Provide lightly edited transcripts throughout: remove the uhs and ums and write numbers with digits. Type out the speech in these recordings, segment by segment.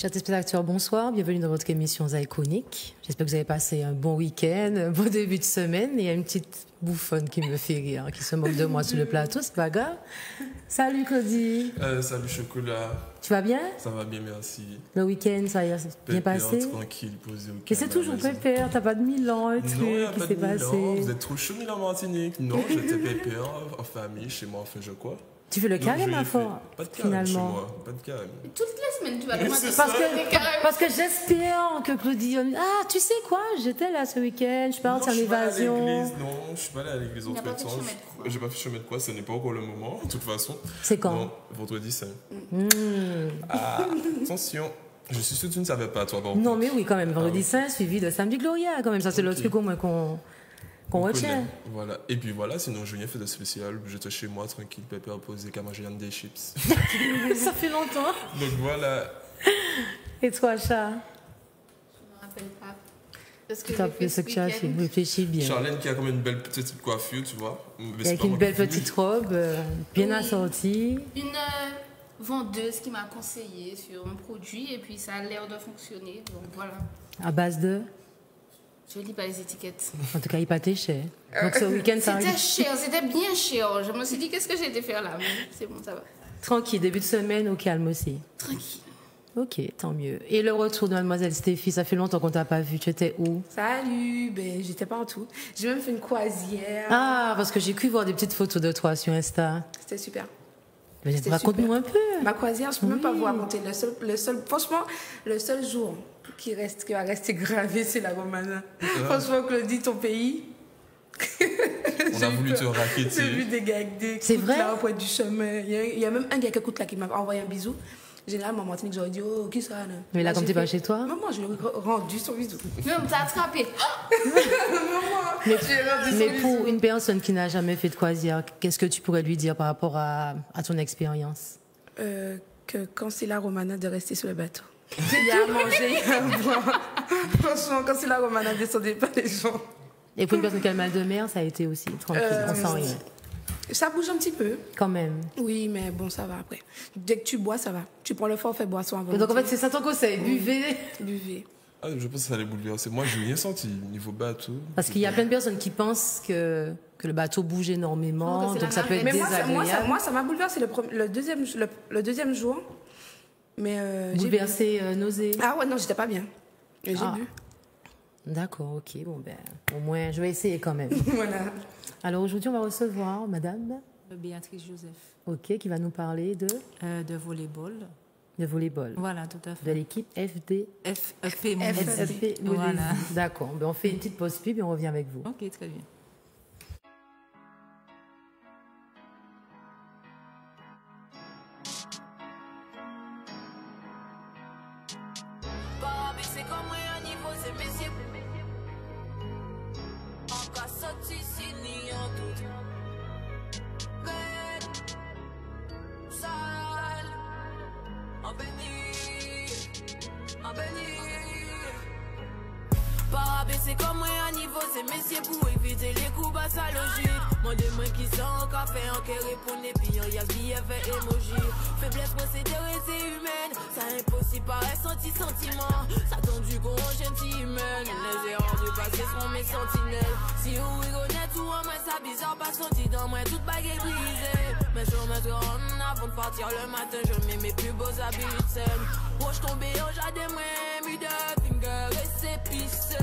Chers téléspectateurs, bonsoir. Bienvenue dans votre émission Iconique. J'espère que vous avez passé un bon week-end, un bon début de semaine. Il y a une petite bouffonne qui me fait rire, qui se moque de moi sur le plateau, c'est pas grave. Salut Claudie. Salut Chocolat. Tu vas bien? Ça va bien, merci. Le week-end, ça y est, bien passé? Tranquille, posé au calme. Et c'est toujours pépère, t'as pas de Milan, un truc qui s'est passé. Vous êtes trop chaud, Milan Martinique. Non, j'étais pépère, en famille, chez moi, enfin je crois. Tu fais le carême à fort, pas de carême chez finalement. moi, pas de carême. Toutes les semaines, tu vas commencer Parce que j'espère que Claudie... Ah, tu sais quoi? J'étais là ce week-end, je suis partie en évasion. Non, je suis pas allée à l'église en fait. J'ai pas fait chemin de croix, ce n'est pas encore le moment, de toute façon. C'est quand? Non, vendredi 5. Ah, attention. Je suis sûr que tu ne savais pas, toi. Non, mais oui, quand même. Vendredi 5, suivi de samedi Gloria, quand même. Ça, c'est le truc au moins qu'on retient. Voilà. Et puis voilà, sinon je rien fait de spécial. J'étais chez moi, tranquille, pépère posé, qu'à manger des chips. Ça fait longtemps. Donc voilà. Et toi, chat? Je me rappelle pas. Parce que tu as fait ce que tu as fait. Réfléchis bien. Charlène qui a comme une belle petite coiffure, tu vois. Avec une belle petite robe, bien assortie. Une vendeuse qui m'a conseillé sur un produit et puis ça a l'air de fonctionner. Donc voilà. À base de? Je lis pas les étiquettes. En tout cas, il pâtait cher. Donc ce week-end, ça C'était cher, c'était bien cher. Je me suis dit, qu'est-ce que j'ai été faire là? Mais c'est bon, ça va. Tranquille, début de semaine, au calme aussi. Tranquille. Ok, tant mieux. Et le retour de mademoiselle Stéphie, ça fait longtemps qu'on t'a pas vu. Tu étais où? Salut, j'étais partout. J'ai même fait une croisière. Ah, parce que j'ai cru voir des petites photos de toi sur Insta. C'était super. Raconte-nous un peu. Ma croisière, je peux même pas vous raconter. Franchement, le seul jour qui va rester gravé, c'est la Romana. Franchement, Claudie, ton pays. On a voulu te raqueter. J'ai vu des gars avec des coups là au point du chemin. Il y a même un gars qui écoute là qui m'a envoyé un bisou. Généralement, en Martinique, j'aurais dit, oh, qui ça? Mais là, comme t'es pas chez toi? Maman, je lui ai rendu son bisou. Non, t'as attrapé. Mais pour une personne qui n'a jamais fait de croisière, qu'est-ce que tu pourrais lui dire par rapport à ton expérience? Que quand c'est la Romana, de rester sur le bateau. Il y a à manger, il y a à boire. Franchement, quand c'est la Romana, ne descendez pas les gens. Et pour une personne qui a le mal de mer, ça a été aussi tranquille, on sent rien. Ça bouge un petit peu. Quand même. Oui, mais bon, ça va après. Dès que tu bois, ça va. Tu prends le forfait boisson avant. Donc en fait, c'est ça ton conseil, buvez. Buvez. Ah, je pense que ça allait bouleverser. Moi, je n'ai rien senti niveau bateau. Parce qu'il y a plein de personnes qui pensent que le bateau bouge énormément, donc ça peut être désagréable. Moi, ça m'a bouleversé le deuxième jour. Mais bouleversé, nausée. Ah ouais, non, j'étais pas bien. J'ai bu. D'accord, ok. Bon, au moins, je vais essayer quand même. Voilà. Alors aujourd'hui, on va recevoir madame Béatrice Joseph. Ok, qui va nous parler de volleyball. De volleyball. Voilà, tout à fait. De l'équipe FP Voilà. D'accord. On fait une petite pause pub et on revient avec vous. Ok, très bien. C'est comme moi à niveau, c'est messieurs pour éviter les coups bas sa logique. Moi de moi qui sont en café, en qui répondent et puis y'a billet fait emoji. Faiblesse procédure c'est humaine, ça impossible par ressenti sentiment. Ça tendu qu'on gentil humaine, les erreurs du passé seront mes sentinelles. Si vous rigolez tout en moi ça bizarre, pas senti dans moi toute bague est brisée. Mais je me rends avant de partir le matin, je mets mes plus beaux habits saines. Roche tombée au jardin, moi middle finger et c'est pissé.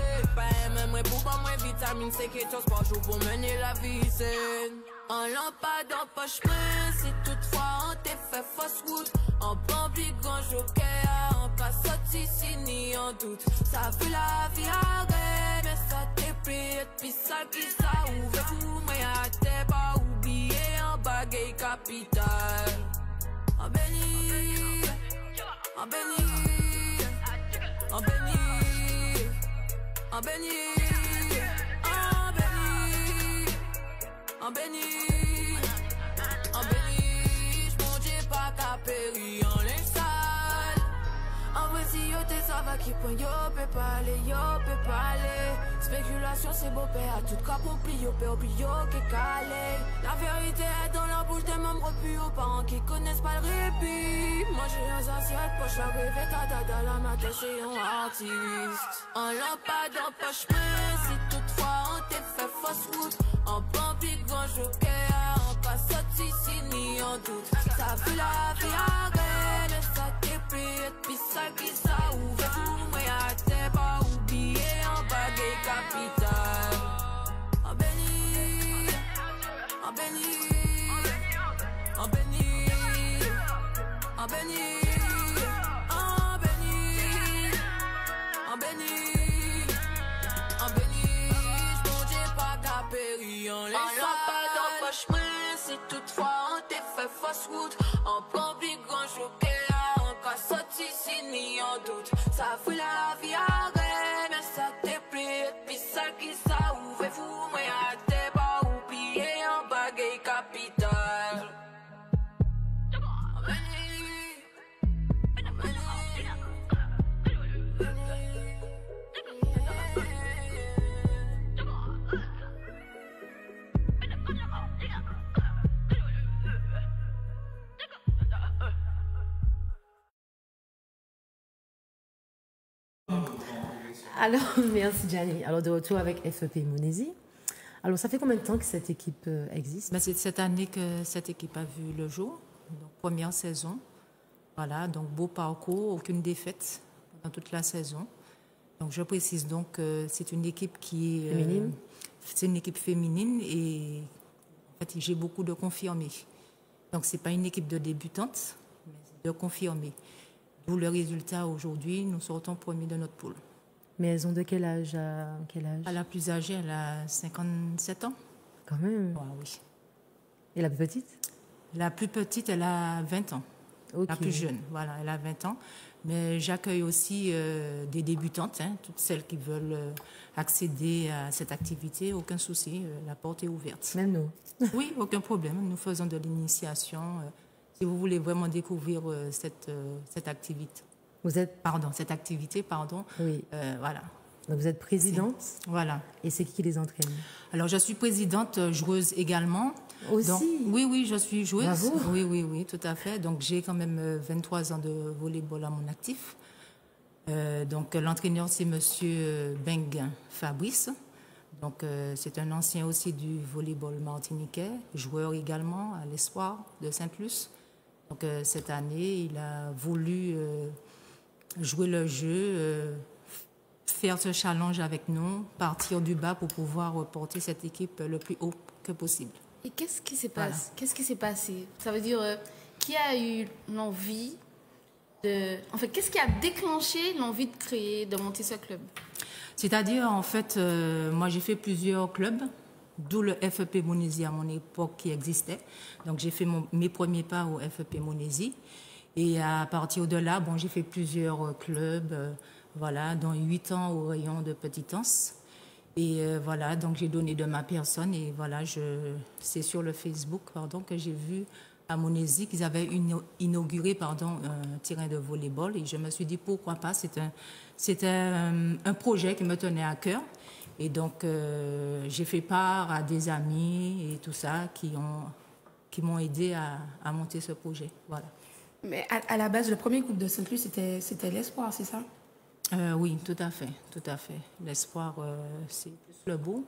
Même pour pas moins vitamine C qui est par jour pour mener la vie saine. En lampade en poche main, si toutefois on t'est fait fausse route. En bambi grand joker, en cas sorti si ni en doute. Ça fait la vie arrête, mais ça t'est pire. Puis ça qui ça ouvre tout, mais à t'es pas oublié en bagaille capitale. En béni, en béni, en béni. En béni, en béni, en béni, en béni, j'monte pas qu'à péri en l'insale. En vrai si yo te ça va qui point yo peut pas aller. Spéculation c'est beau père, tout cas compris yo peut oublier qui calé. La vérité est dans la bouche des membres plus aux parents qui connaissent pas le répit. Moi manger un assiette, poche la rêve, tata la matin, c'est un artiste. En lampade, en poche, mais si toutefois on t'est fait fausse route, en pompe, grand joker, en casse ici, ni en doute. Ça fait la vie à reine, ça t'est pris, puis ça qui ça ouvre, tout, mais à t'es pas oublié, en baguette capitale. En béni, en béni, en béni, en béni, en béni, en béni, en béni, j'mon'd'ai pas qu'à périr en lampade en poche, mais si toutefois on t'est fait fausse route, en public grand joker, en casse ici ni en doute, ça fait la vie à reine, mais ça t'est pris, puis ça qui ça ouvre, vous, mais à t'es pas oublié, en baguette capitale. Alors, merci Gianni. Alors, de retour avec FEP Monesi. Alors, ça fait combien de temps que cette équipe existe? Ben, c'est cette année que cette équipe a vu le jour. Donc, première saison. Voilà, donc beau parcours, aucune défaite pendant toute la saison. Donc, je précise donc que c'est une équipe qui est... Féminine? C'est une équipe féminine et en fait, j'ai beaucoup de confirmés. Donc, ce n'est pas une équipe de débutantes, mais de confirmés. D'où le résultat aujourd'hui, nous sortons premiers de notre poule. Mais elles ont de quel âge à quel âge? La plus âgée, elle a 57 ans. Quand même. Ouais, oui. Et la plus petite? La plus petite, elle a 20 ans. Ok. La plus jeune, voilà, elle a 20 ans. Mais j'accueille aussi des débutantes, hein, toutes celles qui veulent accéder à cette activité. Aucun souci, la porte est ouverte. Même nous. Oui, aucun problème. Nous faisons de l'initiation. Si vous voulez vraiment découvrir cette activité. Cette activité, pardon. Oui. Voilà. Donc vous êtes présidente. Voilà. Et c'est qui les entraîne? Alors, je suis présidente, joueuse également. Aussi? Donc, oui, je suis joueuse. Bravo. Oui, tout à fait. Donc, j'ai quand même 23 ans de volleyball à mon actif. Donc, l'entraîneur, c'est Monsieur Benguin Fabrice. Donc, c'est un ancien aussi du volleyball martiniquais, joueur également à l'Espoir de Sainte-Luce. Donc, cette année, il a voulu jouer le jeu, faire ce challenge avec nous, partir du bas pour pouvoir porter cette équipe le plus haut que possible. Et qu'est-ce qui s'est passé? Qu'est-ce qui s'est passé? Ça veut dire, qui a eu l'envie de... En fait, qu'est-ce qui a déclenché l'envie de créer, de monter ce club? C'est-à-dire, en fait, moi, j'ai fait plusieurs clubs, d'où le FEP Monesi à mon époque qui existait. Donc, j'ai fait mes premiers pas au FEP Monesi. Et à partir de là, bon, j'ai fait plusieurs clubs, voilà, dont 8 ans au rayon de Petitance. Et voilà, donc j'ai donné de ma personne. Et voilà, c'est sur le Facebook, pardon, que j'ai vu à Monesi qu'ils avaient inauguré, pardon, un terrain de volleyball. Et je me suis dit, pourquoi pas? C'était un projet qui me tenait à cœur. Et donc, j'ai fait part à des amis et tout ça qui m'ont aidé à monter ce projet. Voilà. Mais à la base, le premier groupe de Sainte-Luce, c'était l'Espoir, c'est ça? Oui, tout à fait. L'Espoir, c'est plus le beau.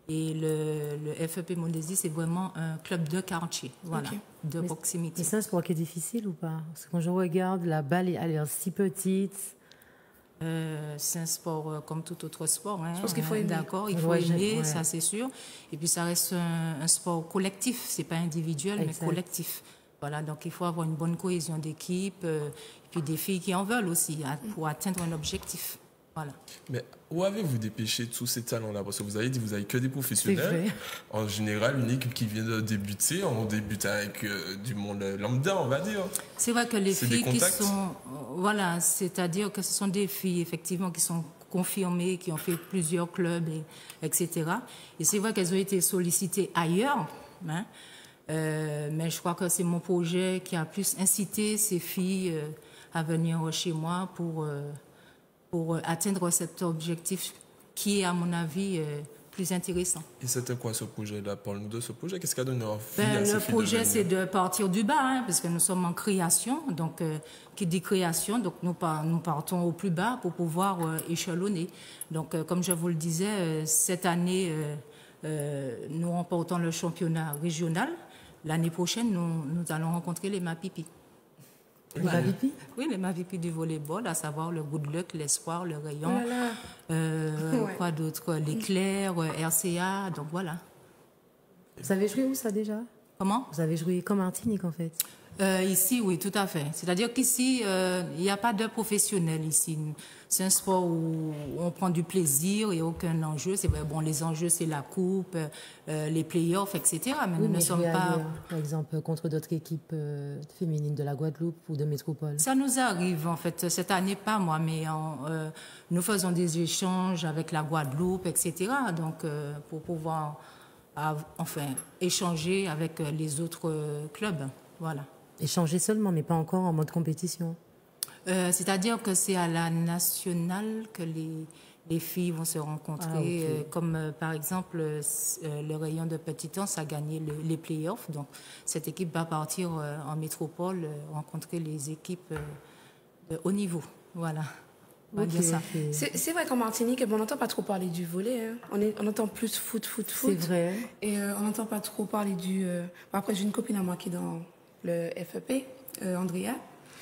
Et le FEP Monesi, c'est vraiment un club de quartier, voilà, Okay. de proximité. Mais c'est un sport qui est difficile ou pas? Parce que quand je regarde, la balle elle a l'air si petite. C'est un sport comme tout autre sport. Hein. Je pense qu'il faut aimer. D'accord, il faut Ouais, aimer, ouais. ça c'est sûr. Et puis ça reste un sport collectif, c'est pas individuel, Exact. mais collectif. Voilà, donc il faut avoir une bonne cohésion d'équipe, et puis des filles qui en veulent aussi pour atteindre un objectif. Voilà. Mais où avez-vous dépêché tous ces talents-là? Parce que vous avez dit que vous n'avez que des C'est professionnels. vrai. En général, une équipe qui vient de débuter, on débute avec du monde lambda, on va dire. C'est vrai que les C'est des filles qui contacts. sont... Voilà, c'est-à-dire que ce sont des filles, effectivement, qui sont confirmées, qui ont fait plusieurs clubs, etc. Et c'est vrai qu'elles ont été sollicitées ailleurs, hein. Mais je crois que c'est mon projet qui a plus incité ces filles à venir chez moi pour atteindre cet objectif qui est, à mon avis, plus intéressant. Et c'était quoi ce projet-là? Parle-nous de ce projet. Qu'est-ce qui a donné envie Ben, à ces le filles projet, de c'est venir? de partir du bas, hein, parce que nous sommes en création. Donc, qui dit création, donc nous partons au plus bas pour pouvoir échelonner. Donc, comme je vous le disais, cette année, nous remportons le championnat régional. L'année prochaine, nous allons rencontrer les Mapipi. Les Mapipi? Oui, les Mapipi du volleyball, à savoir le Good Luck, l'Espoir, le Rayon, Oh là là. quoi d'autre, l'Éclair, RCA, donc voilà. Vous avez joué où ça déjà? Comment? Vous avez joué comme Martinique en fait. Ici, oui, tout à fait. C'est-à-dire qu'ici, il n'y a pas de professionnels ici. C'est un sport où on prend du plaisir, il n'y a aucun enjeu. C'est bon, les enjeux, c'est la coupe, les playoffs, etc. Mais Oui, nous ne mais sommes jouer pas. ailleurs, par exemple, contre d'autres équipes féminines de la Guadeloupe ou de métropole. Ça nous arrive, en fait. Cette année, pas moi, mais nous faisons des échanges avec la Guadeloupe, etc. Donc, pour pouvoir, échanger avec les autres clubs. Voilà. Échanger seulement, mais pas encore en mode compétition. C'est-à-dire que c'est à la nationale que les filles vont se rencontrer. Ah, ok. Comme par exemple, le Rayon de Petitance a gagné les playoffs. Donc, cette équipe va partir en métropole rencontrer les équipes de haut niveau. Voilà. On va Ok, dire ça. ok. C'est vrai qu'en Martinique, on n'entend pas trop parler du volley. Hein. On entend plus foot. C'est vrai. Et on n'entend pas trop parler du... Après, j'ai une copine à moi qui est dans le FEP, Andrea.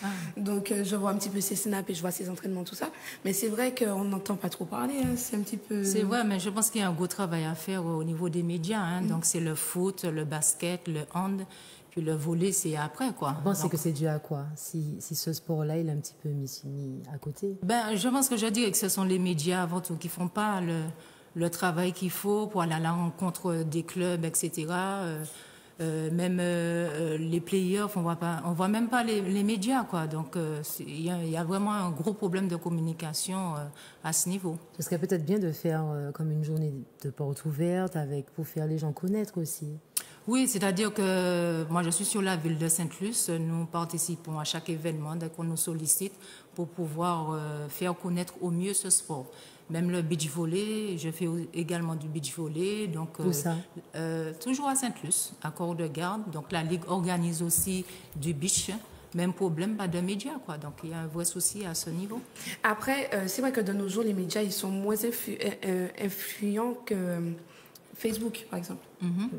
Ah. Donc, je vois un petit peu ses snaps et je vois ses entraînements, tout ça. Mais c'est vrai qu'on n'entend pas trop parler. Hein. C'est un petit peu... C'est vrai, mais je pense qu'il y a un gros travail à faire au niveau des médias. Hein. Donc, c'est le foot, le basket, le hand, puis le volley, c'est après, quoi. Vous pensez Donc, que c'est dû à quoi si ce sport-là, il est un petit peu mis à côté? Ben, je pense que je dirais que ce sont les médias avant tout qui font pas le travail qu'il faut pour aller à la rencontre des clubs, etc. Même les playoffs, on voit même pas les médias, quoi. Donc, il y a vraiment un gros problème de communication à ce niveau. Ce serait peut-être bien de faire comme une journée de porte ouverte pour faire les gens connaître aussi. Oui, c'est-à-dire que moi, je suis sur la ville de Sainte-Luce. Nous participons à chaque événement dès qu'on nous sollicite pour pouvoir faire connaître au mieux ce sport. Même le beach volley, je fais également du beach volley. Donc, Où ça? toujours à Sainte-Luce, à Corps-de-Garde. Donc, la Ligue organise aussi du beach. Même problème, pas de médias, quoi. Donc, il y a un vrai souci à ce niveau. Après, c'est vrai que de nos jours, les médias, ils sont moins influents que Facebook, par exemple.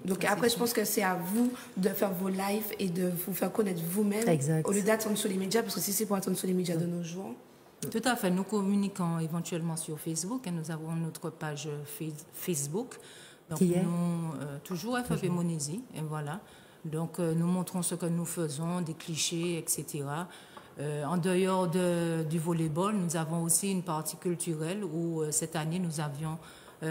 Donc après, je pense que c'est à vous de faire vos lives et de vous faire connaître vous-même Exact. au lieu d'attendre sur les médias, parce que si c'est pour attendre sur les médias de nos jours... Tout à fait. Nous communiquons éventuellement sur Facebook. Et nous avons notre page Facebook. Donc, Qui est toujours FEP Monesi. Et voilà. Donc, nous montrons ce que nous faisons, des clichés, etc. En dehors du volleyball, nous avons aussi une partie culturelle où cette année, nous avions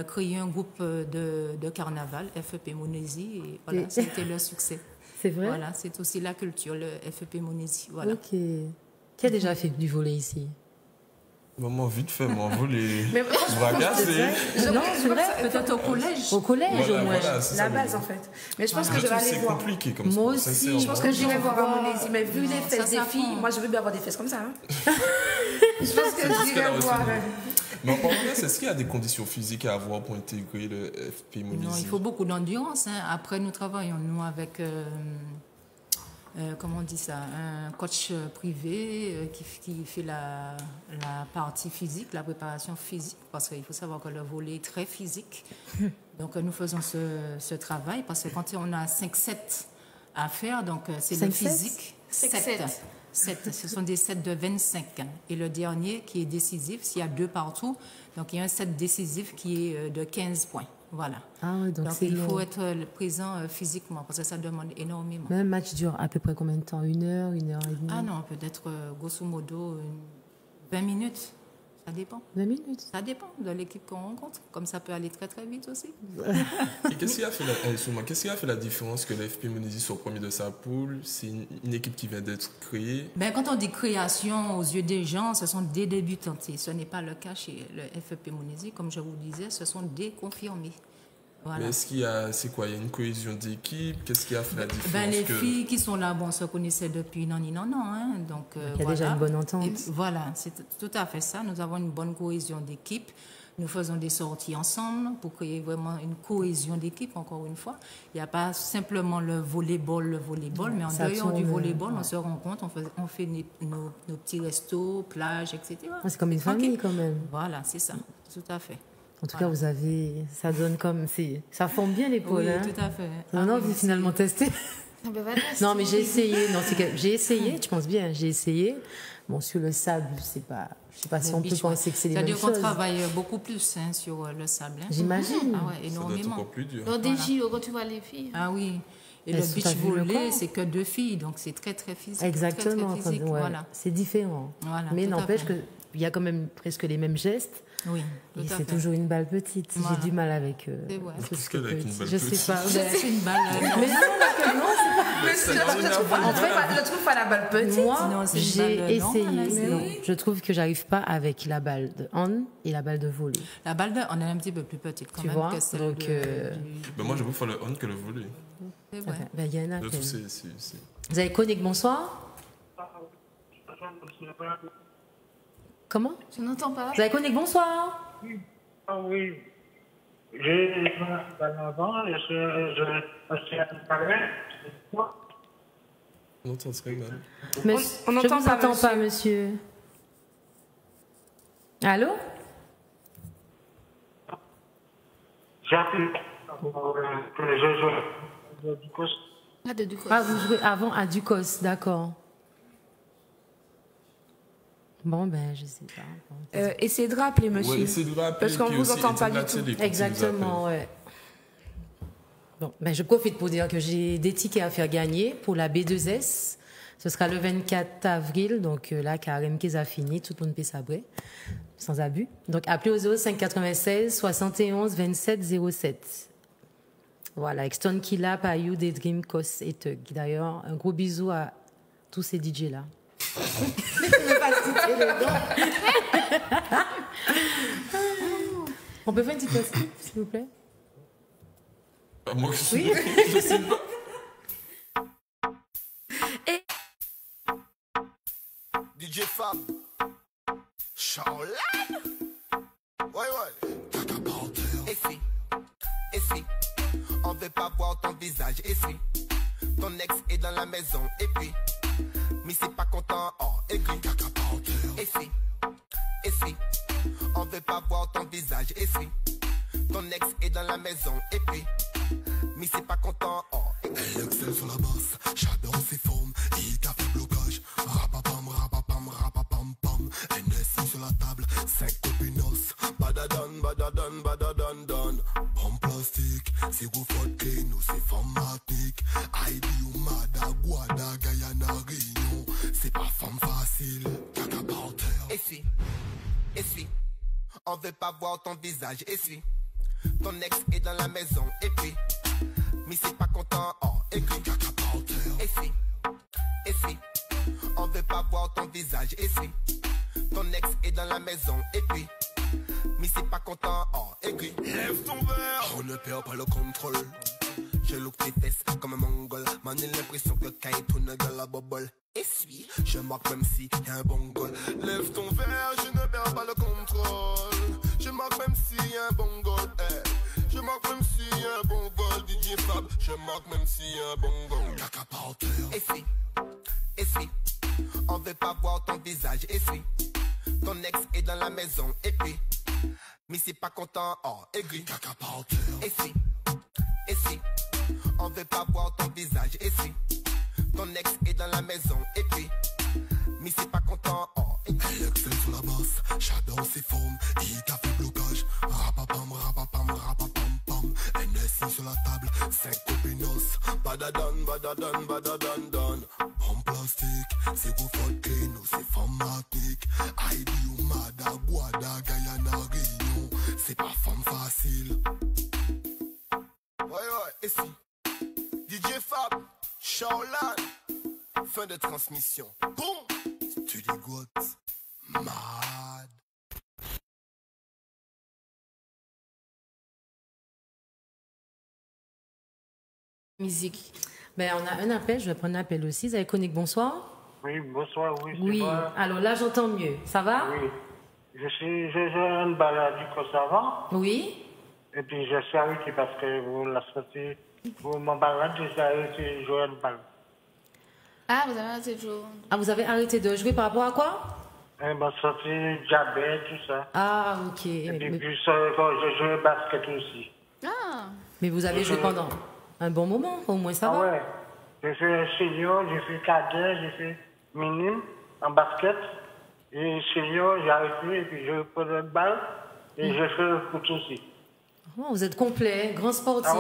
créé un groupe de carnaval, FEP Monesi. Et voilà, Et- c'était le succès. C'est vrai? Voilà, c'est aussi la culture, le FEP Monesi. Voilà. Ok. Qui a déjà fait du volley ici? Maman, vite fait, moi, vous les Mais bras cassés. Non, c'est vrai. Peut-être au collège. Au collège, Voilà, au moins. voilà, c'est la ça, base, mais- en fait. Mais je pense Je que je vais trouve aller c'est voir. compliqué comme Moi sport, aussi, sincèrement. Je pense que j'irai voir à Monesi. Mais vu les fesses ça des filles, prend. moi, je veux bien avoir des fesses comme ça. Hein. Je pense que qu'elle a j'irai reçu. voir. Mais en parlant de ça, est-ce qu'il y a des conditions physiques à avoir pour intégrer le FP Monesi? Non, il faut beaucoup d'endurance. Hein. Après, nous travaillons, nous, avec, comment on dit ça, un coach privé qui fait la partie physique, la préparation physique, parce qu'il faut savoir que le volley est très physique. Donc, nous faisons ce travail, parce que quand on a 5-7 à faire, donc c'est le 5-7? physique. 5-7. 7, ce sont des sets de 25. Et le dernier qui est décisif, s'il y a 2 partout, donc il y a un set décisif qui est de 15 points. Voilà. Ah oui, donc Donc c'est il faut long. être présent physiquement parce que ça demande énormément. Mais un match dure à peu près combien de temps? 1 heure, 1 heure et demie? Ah non, peut-être grosso modo 20 minutes. Ça dépend. 20 minutes. Ça dépend de l'équipe qu'on rencontre. Comme ça peut aller très très vite aussi. Et qu'est-ce qui a fait la différence que le FP Monesi soit premier de sa poule? C'est une équipe qui vient d'être créée. Ben, quand on dit création aux yeux des gens, ce sont des débutants. Et ce n'est pas le cas chez le FEP Monesi. Comme je vous disais, ce sont des confirmés. Voilà. Mais est-ce qu'il y a, c'est quoi, il y a une cohésion d'équipe? Qu'est-ce qui a fait la différence? Ben, les que- filles qui sont là, bon, on se connaissait depuis non. Hein, donc, Il y a déjà une bonne entente. Et voilà, c'est tout à fait ça. Nous avons une bonne cohésion d'équipe. Nous faisons des sorties ensemble pour créer vraiment une cohésion d'équipe, encore une fois. Il n'y a pas simplement le volleyball, mais en dehors du volleyball, on se rencontre, on fait nos petits restos, plages, etc. C'est comme une famille quand même. Voilà, c'est ça, tout à fait. En tout cas, ça donne comme, ça forme bien l'épaule. Oui, hein. tout à fait. On a envie finalement tester. Non, mais j'ai essayé. J'ai essayé, tu penses bien, j'ai essayé. Bon, sur le sable, je sais pas si on peut penser que c'est les mêmes choses. C'est-à-dire qu'on travaille beaucoup plus sur le sable. Hein. J'imagine. Ah ouais, énormément. Ça doit être encore plus dur. Dans des JO, quand tu vois les filles. Ah oui. Et le beach volley, c'est que 2 filles, donc c'est très, très physique. Exactement. Très, très physique, voilà. C'est différent. Voilà, mais n'empêche qu'il y a quand même presque les mêmes gestes. Oui. Et c'est toujours une balle petite. Voilà. J'ai du mal avec. C'est vrai. Qu'est-ce qu'elle a avec une balle petite? Je sais pas. C'est une balle. Mais non, c'est pas. En fait, je trouve pas la balle petite. Moi, j'ai essayé. Je trouve que j'arrive pas avec la balle de hand et la balle de volley. La balle de hand est un petit peu plus petite quand même que celle donc, ben moi, je préfère le hand que le volley. C'est vrai. Ben, y a un Je trouve Vous avez Conic, bonsoir. Comment? Je n'entends pas. Vous avez Conic, bonsoir. Ah oui. J'ai avant, On entend très mal. On ne vous entend pas, monsieur. Allô? J'ai appelé de Ducos. Ah, vous jouez avant à Ducos, d'accord. Bon, ben, je sais pas. Essayez de rappeler, monsieur. Oui, essayez de rappeler. Parce qu'on ne vous entend pas du tout. Exactement, ouais. Bon, ben, je profite pour dire que j'ai des tickets à faire gagner pour la B2S. Ce sera le 24 avril, donc là, Karim qui a fini, tout le monde peut s'abrer, sans abus. Donc, appelez au 05 96 71 27 07. Voilà, Exton Killa, Payou, Daydream, Kos et Tug. D'ailleurs, un gros bisou à tous ces DJ-là. On peut faire une petite pause, s'il vous plaît? Moi, je sais pas. DJ Fab, Shaolin. Ouais. Et si, on veut pas voir ton visage. Et si, ton ex est dans la maison. Et puis, mais c'est pas content. Oh, aigri. Et si, on veut pas voir ton visage. Et si, ton ex est dans la maison. Et puis, mais c'est pas content. Oh, aigri. Elle excelle sur la basse, j'adore ses formes. Il t'a fait blocage. Rapapam, rapapam, rapapam, pam. NSI sur la table, 5 copinos. Badadon, badadon, badadon, don. Bon plastique, c'est vous faute clé, nous c'est formatique. ID ou Mada, Guada, Guyana, Réunion. C'est pas femme facile, caca porteur. Et si, on veut pas voir ton visage. Et si, ton ex est dans la maison. Et puis, mais c'est pas content. Oh, écrit caca porteur. Et si, on veut pas voir ton visage. Et si, ton ex est dans la maison. Et puis, mais c'est pas content. Oh, écrit. Lève ton verre. On ne perd pas le contrôle. Je look tes fesses comme un mongol. Man, j'ai l'impression que Kai tourne dans la bobole. Essuie, je marque même si y'a un bon goal. Lève ton verre, je ne perds pas le contrôle. Je marque même si y'a un bon goal. Je marque même si y'a un bon goal. DJ Fab, je marque même si y'a un bon goal. Caca porteur. Et si, on veut pas voir ton visage. Et si, ton ex est dans la maison. Et puis, mais c'est pas content. Oh, aigri. Caca porteur. Et si, on veut pas voir ton visage. Et si, ton ex est dans la maison. Et puis, mais c'est pas content. Oh, elle excelle sur la basse, j'adore ses formes. Il t'a fait blocage. Rapapam, rapapam, rapapam, pam. NSI sur la table, 5 copinos. Badadon, badadon, badadon, don. Bon plastique, c'est vous faute clé, nous c'est formatique. ID ou Mada, Guada, Guyana, Réunion. C'est pas femme facile. Ouais, et si, DJ Fab, Shaolin, fin de transmission. Boum, Studio Goat, mad. Musique. Ben, on a un appel, je vais prendre un appel aussi. Vous avez Conic, bonsoir. Oui, bonsoir, oui. Oui, alors là j'entends mieux. Ça va? Oui. je joue une balle du Kosovo. Oui. Et puis je suis arrêté parce que vous la sortez, vous m'embarrassez, je suis arrêté de jouer une balle. Ah, vous avez arrêté de jouer. Ah, vous avez arrêté de jouer par rapport à quoi? Et m'a sorti diabète, tout ça. Ah, ok. Et puis quand je joue au basket aussi. Ah, Mais vous avez joué pendant un bon moment, au moins ça Ah va. ouais. J'ai fait senior, j'ai fait cadet, j'ai fait minime en basket. Et senior, j'ai arrêté et puis je prends une balle et je fais le foot aussi. Oh, vous êtes complet, grand sportif.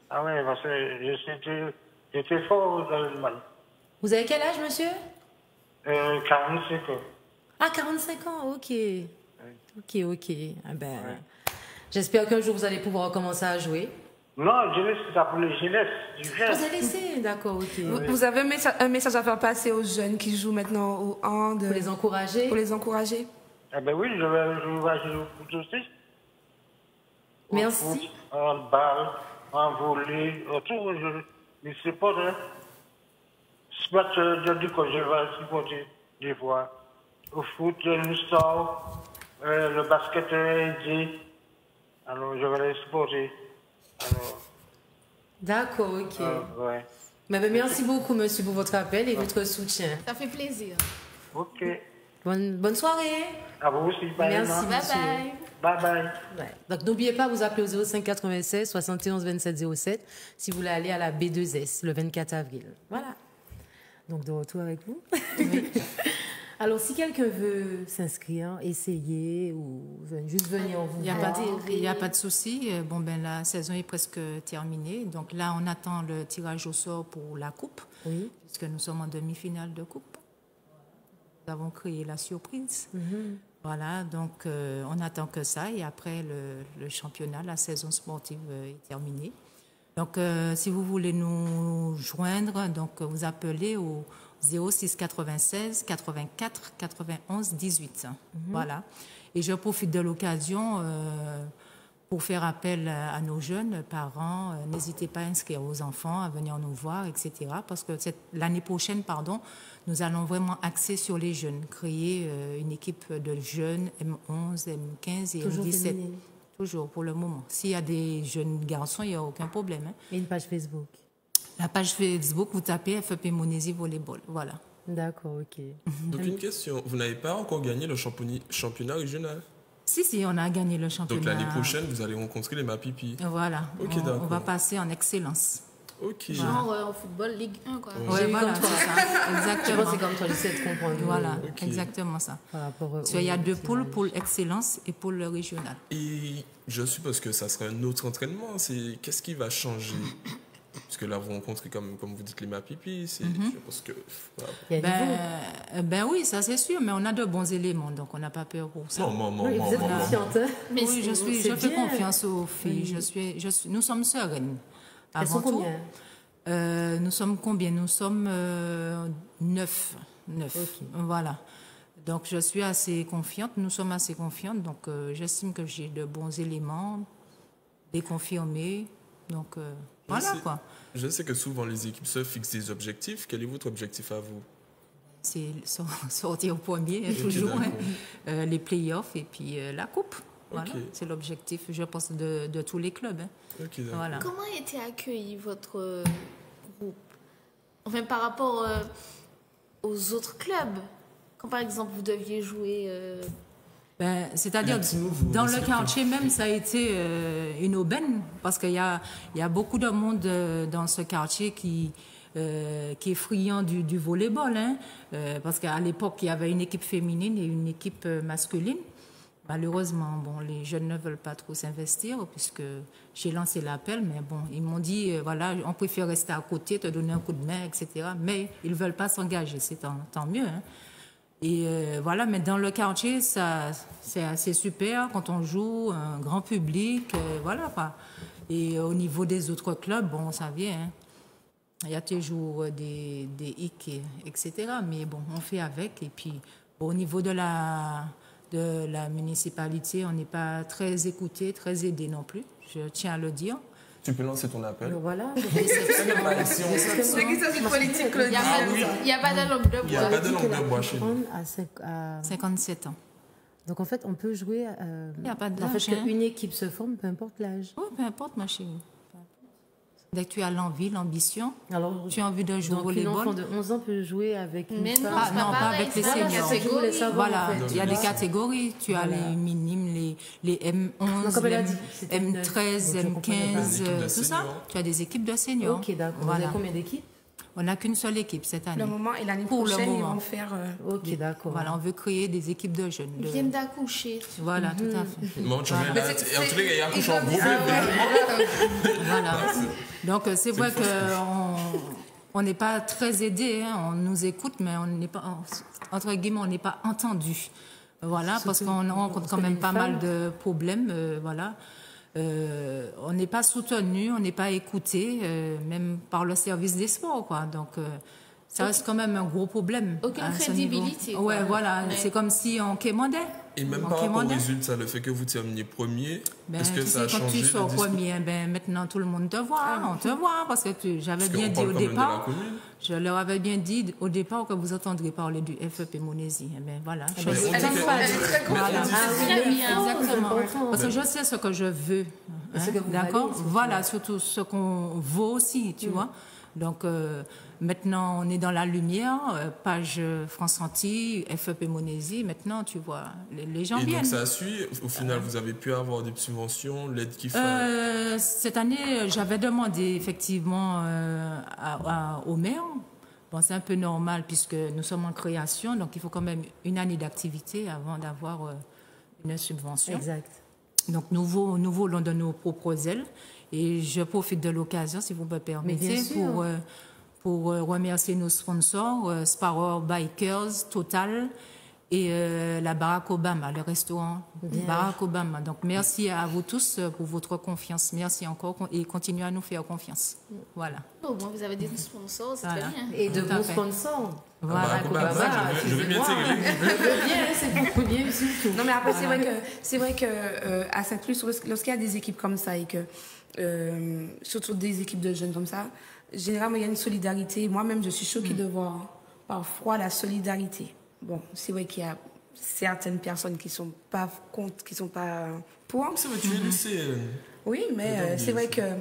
Ah ouais, parce que j'étais fort dans le mal. Vous avez quel âge, monsieur? 45 ans. Ah, 45 ans, ok. Ok. Ah ben, j'espère qu'un jour vous allez pouvoir recommencer à jouer. Non, jeunesse, c'est ça pour les jeunesses. Vous avez laissé, d'accord, ok. Vous avez un message à faire passer aux jeunes qui jouent maintenant au hand? Pour les encourager? Pour les encourager? Eh ben oui, je vais jouer au foot aussi. Merci. Au foot, en balle, en volley, tout, je supporte. Hein. C'est pas que je dis que je vais supporter des fois. Au foot, le sort, le basket indien. Alors, je vais les supporter. Alors, D'accord, ok. ouais. Mais ben, merci beaucoup, monsieur, pour votre appel et votre soutien. ça fait plaisir. Ok. Bonne soirée. À vous aussi, bye. Merci, Bye monsieur. bye. Bye bye. Ouais. Donc, n'oubliez pas, vous appelez au 05 96 71 27 07 si vous voulez aller à la B2S le 24 avril. Voilà. Donc, de retour avec vous. Oui. Alors, si quelqu'un veut s'inscrire, essayer ou juste venir en vous Il n'y a, voir. pas de souci. Bon, ben, la saison est presque terminée. Donc là, on attend le tirage au sort pour la coupe, Oui. puisque nous sommes en demi-finale de coupe. Nous avons créé la surprise. Voilà, donc on attend que ça. Et après, le championnat, la saison sportive est terminée. Donc, si vous voulez nous joindre, donc vous appelez au 06 96 84 91 18. Voilà. Et je profite de l'occasion pour faire appel à nos jeunes parents. N'hésitez pas à inscrire vos enfants, à venir nous voir, etc. Parce que l'année prochaine, nous allons vraiment axer sur les jeunes, créer une équipe de jeunes M11, M15 et Toujours M17. féminine. Toujours, pour le moment. S'il y a des jeunes garçons, il n'y a aucun problème. Hein. Et une page Facebook. La page Facebook, vous tapez FEP Monesi Volleyball. Voilà. D'accord, ok. Donc une question, vous n'avez pas encore gagné le championnat régional? Si, on a gagné le championnat. Donc l'année prochaine, vous allez rencontrer les Mapipi. Voilà. Ok, on d'accord. va passer en excellence. Ok. Genre en football, Ligue 1, quoi. J'ai Ouais, eu voilà, comme toi. c'est ça. Je Exactement. pense que c'est comme toi, j'essaie de comprendre. Voilà, Ok. exactement ça. Par rapport Parce qu'il y a deux pôles, pôle excellence et pôle régional. Et je suppose que ça sera un autre entraînement. Qu'est-ce qui va changer? Parce que là, vous rencontrez, comme vous dites, les Mapipi. Je pense que... voilà. Il y a du Ben oui, ça c'est sûr, mais on a de bons éléments, donc on n'a pas peur pour ça. Non, Oui, vous êtes confiante. Hein? Mais Oui, je c'est fais bien. confiance aux filles. Nous sommes sereines. Elles sont Avant tout. combien? Nous sommes combien? Nous sommes 9. Ok. Voilà. Donc, je suis assez confiante. Nous sommes assez confiantes. Donc, j'estime que j'ai de bons éléments, des confirmés. Donc, voilà quoi. Je sais que souvent, les équipes se fixent des objectifs. Quel est votre objectif à vous? C'est sortir au premier, Ok, toujours. d'accord. Les playoffs et puis la coupe. Voilà. Ok. C'est l'objectif, je pense, de tous les clubs. Hein. Ok, d'accord. Voilà. Comment a été accueilli votre groupe? Enfin, par rapport aux autres clubs. Quand par exemple vous deviez jouer. C'est-à-dire, La team, vous dans le respectez. quartier même, ça a été une aubaine, parce qu'il y a beaucoup de monde dans ce quartier qui est friand du volleyball. Hein, parce qu'à l'époque, il y avait une équipe féminine et une équipe masculine. Malheureusement, les jeunes ne veulent pas trop s'investir, puisque j'ai lancé l'appel, mais ils m'ont dit, voilà, on préfère rester à côté, te donner un coup de main, etc. Mais ils ne veulent pas s'engager, c'est tant mieux. Hein. Et voilà, mais dans le quartier, c'est assez super quand on joue, un grand public, voilà quoi. Et au niveau des autres clubs, ça vient. Hein. Il y a toujours des hicks, etc. Mais on fait avec. Et puis, au niveau de la municipalité, on n'est pas très écouté, très aidé non plus. Je tiens à le dire. Tu peux lancer ton appel. Donc voilà. C'est qui ça, c'est politique, Il n'y a pas de langue de Il n'y a bois. pas de langue de bois chez nous. À 57 ans. Donc en fait, on peut jouer. Il n'y a pas d'âge. En fait, qu'une équipe se forme, peu importe l'âge. Oui, peu importe, ma chérie. Dès que tu as l'envie, l'ambition, Alors, tu as envie de jouer au donc, une volleyball. enfant de 11 ans peut jouer avec une Mais non, femme. Ah, c'est pas non, pas pareil, avec les c'est pas la seniors. catégorie. Voilà, en fait. il y a des catégories. Tu as les minimes, les Non, M11, comme elle a les dit, c'était une- M13, donc je comprenais pas. M15, Des équipes de tout ça. seniors. Tu as des équipes de seniors. Ok, d'accord. Vous Voilà. avez combien d'équipes? On n'a qu'une seule équipe cette année. Le moment et l'année Pour le prochaine, ils moment. vont faire. Ok, d'accord. Voilà, on veut créer des équipes de jeunes. Ils viennent d'accoucher. Voilà, tout à fait. Bon, tu vois, là, et en tous les cas, il y a un couche en gros bébé. Voilà. Donc, c'est vrai qu'on n'est pas très aidé. On nous écoute, mais on n'est pas, entre guillemets, on n'est pas entendu. Voilà, parce qu'on rencontre quand même pas mal de problèmes. Voilà. On n'est pas soutenu, on n'est pas écouté, même par le service des sports, quoi. Donc, ça reste quand même un gros problème. Aucune à ce crédibilité, niveau. Ouais, quoi. voilà. Ouais. C'est comme si on quémandait. Et même On par rapport aux quémandait. résultats, le fait que vous terminiez premier, Ben, est-ce que tu ça a sais, quand changé tu le sors discours? premier, ben, maintenant tout le monde te voit, on te voit, parce que j'avais Parce bien qu'on dit parle au quand même de la départ, commune. je leur avais bien dit au départ que vous entendrez parler du FEP Monésie. Eh ben, voilà. Mais on dit que- Elle est très Voilà. on dit- Très bien. Exactement. Parce que je sais ce que je veux. Ce que vous D'accord. valez, c'est Voilà, surtout ce qu'on vaut aussi, tu vois. Donc, maintenant, on est dans la lumière, page France Antilles, FEP Monésie. Maintenant, tu vois, les gens Et viennent. donc ça suit, au final, vous avez pu avoir des subventions, l'aide qu'il fallait. Cette année, j'avais demandé effectivement au maire. Bon, c'est un peu normal puisque nous sommes en création, donc il faut quand même une année d'activité avant d'avoir une subvention. Exact. Donc, nous volons de nos propres ailes. Et je profite de l'occasion, si vous me permettez, bien sûr. pour remercier nos sponsors, Sparrow Bikers, Total et la Barack Obama, le restaurant Barack Obama. Donc, merci à vous tous pour votre confiance. Merci encore et continuez à nous faire confiance. Voilà. Au moins, vous avez des sponsors, c'est Voilà. très bien. Et de Tout à bons fait. sponsors. Voilà. Barack Obama, je vais bien excusez-moi. tirer les Je veux bien, c'est beaucoup bien surtout. Non, mais après, c'est vrai que à Saint-Luc, lorsqu'il y a des équipes comme ça et que, surtout des équipes de jeunes comme ça, généralement, il y a une solidarité. Moi-même, je suis choquée de voir parfois la solidarité. Bon, c'est vrai qu'il y a certaines personnes qui sont pas contre, qui sont pas pour. C'est vrai, tu es laissé. Oui, mais Dedans, c'est vrai que bien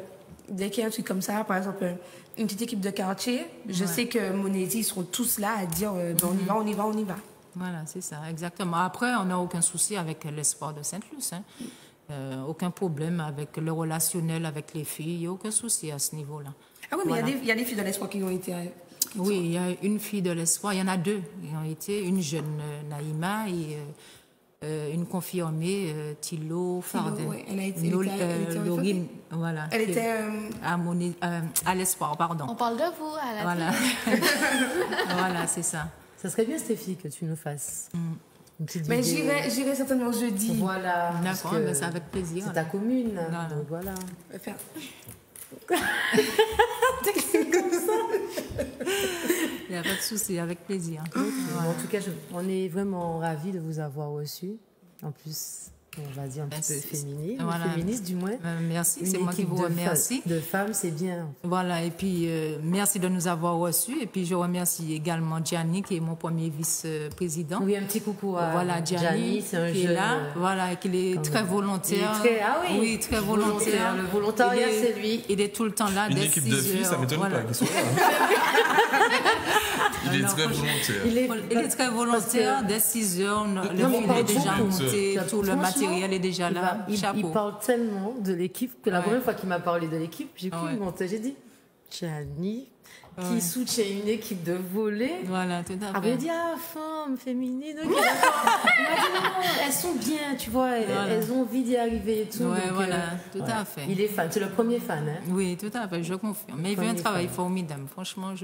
dès qu'il y a un truc comme ça, par exemple, une petite équipe de quartier, je sais que Monésie, ils seront tous là à dire ben, on y va, on y va, on y va. Voilà, c'est ça, exactement. Après, on n'a aucun souci avec l'espoir de Sainte-Luce. Hein. Aucun problème avec le relationnel avec les filles, il n'y a aucun souci à ce niveau-là. Ah oui, mais Voilà. il y a des filles de l'espoir qui ont été. Oui, il y a une fille de l'espoir, il y en a deux qui ont été, une jeune Naïma et une confirmée, Thilo Fardin. ouais, elle a été- elle était en Laurine, voilà. Elle était. À l'espoir, pardon. On parle de vous à la Voilà. télé. Voilà, c'est ça. Ça serait bien, Stéphie, que tu nous fasses une petite Mais vidéo. j'irai certainement jeudi. Voilà. parce D'accord, que ben c'est avec plaisir. C'est ta commune. Voilà. Donc voilà. Faire- Il n'y a pas de souci, avec plaisir. Bon, en tout cas, on est vraiment ravis de vous avoir reçu. En plus, on va dire un petit peu féminine, Voilà. féministe du moins. Merci, Une c'est moi qui équipe vous de remercie. De femmes, c'est bien. Voilà, et puis merci de nous avoir reçus. Et puis je remercie également Gianni, qui est mon premier vice-président. Oui, un petit coucou à Voilà, Gianni, c'est un qui jeune. est là, voilà, et qui est quand très même. volontaire. Il est très- ah oui, oui, très volontaire. Le volontariat, Il est- c'est lui. Il est tout le temps là. Une dès équipe de 6 filles, ça heures, m'étonne voilà. pas qu'ils soient là. Il est très volontaire. Il est très volontaire. Dès 6 heures, le Non, mais film il parle est déjà beaucoup. monté, Ça, tout le franchement, matériel est déjà là. il Chapeau. parle tellement de l'équipe que la Ouais. première fois qu'il m'a parlé de l'équipe, j'ai Ah cru ouais. monter. J'ai dit, Gianni, qui Ouais. soutient une équipe de volley. Voilà, tout à Après, fait. il dit, ah, femme, féminine, ok, d'accord. Il m'a dit, non, elles sont bien, tu vois, Voilà. elles ont envie d'y arriver et tout. Ouais, donc, voilà, tout à fait. Il est fan, c'est le premier fan. Hein. Oui, tout à fait, je confirme. Mais il fait un Premier travail fan. formidable. Franchement,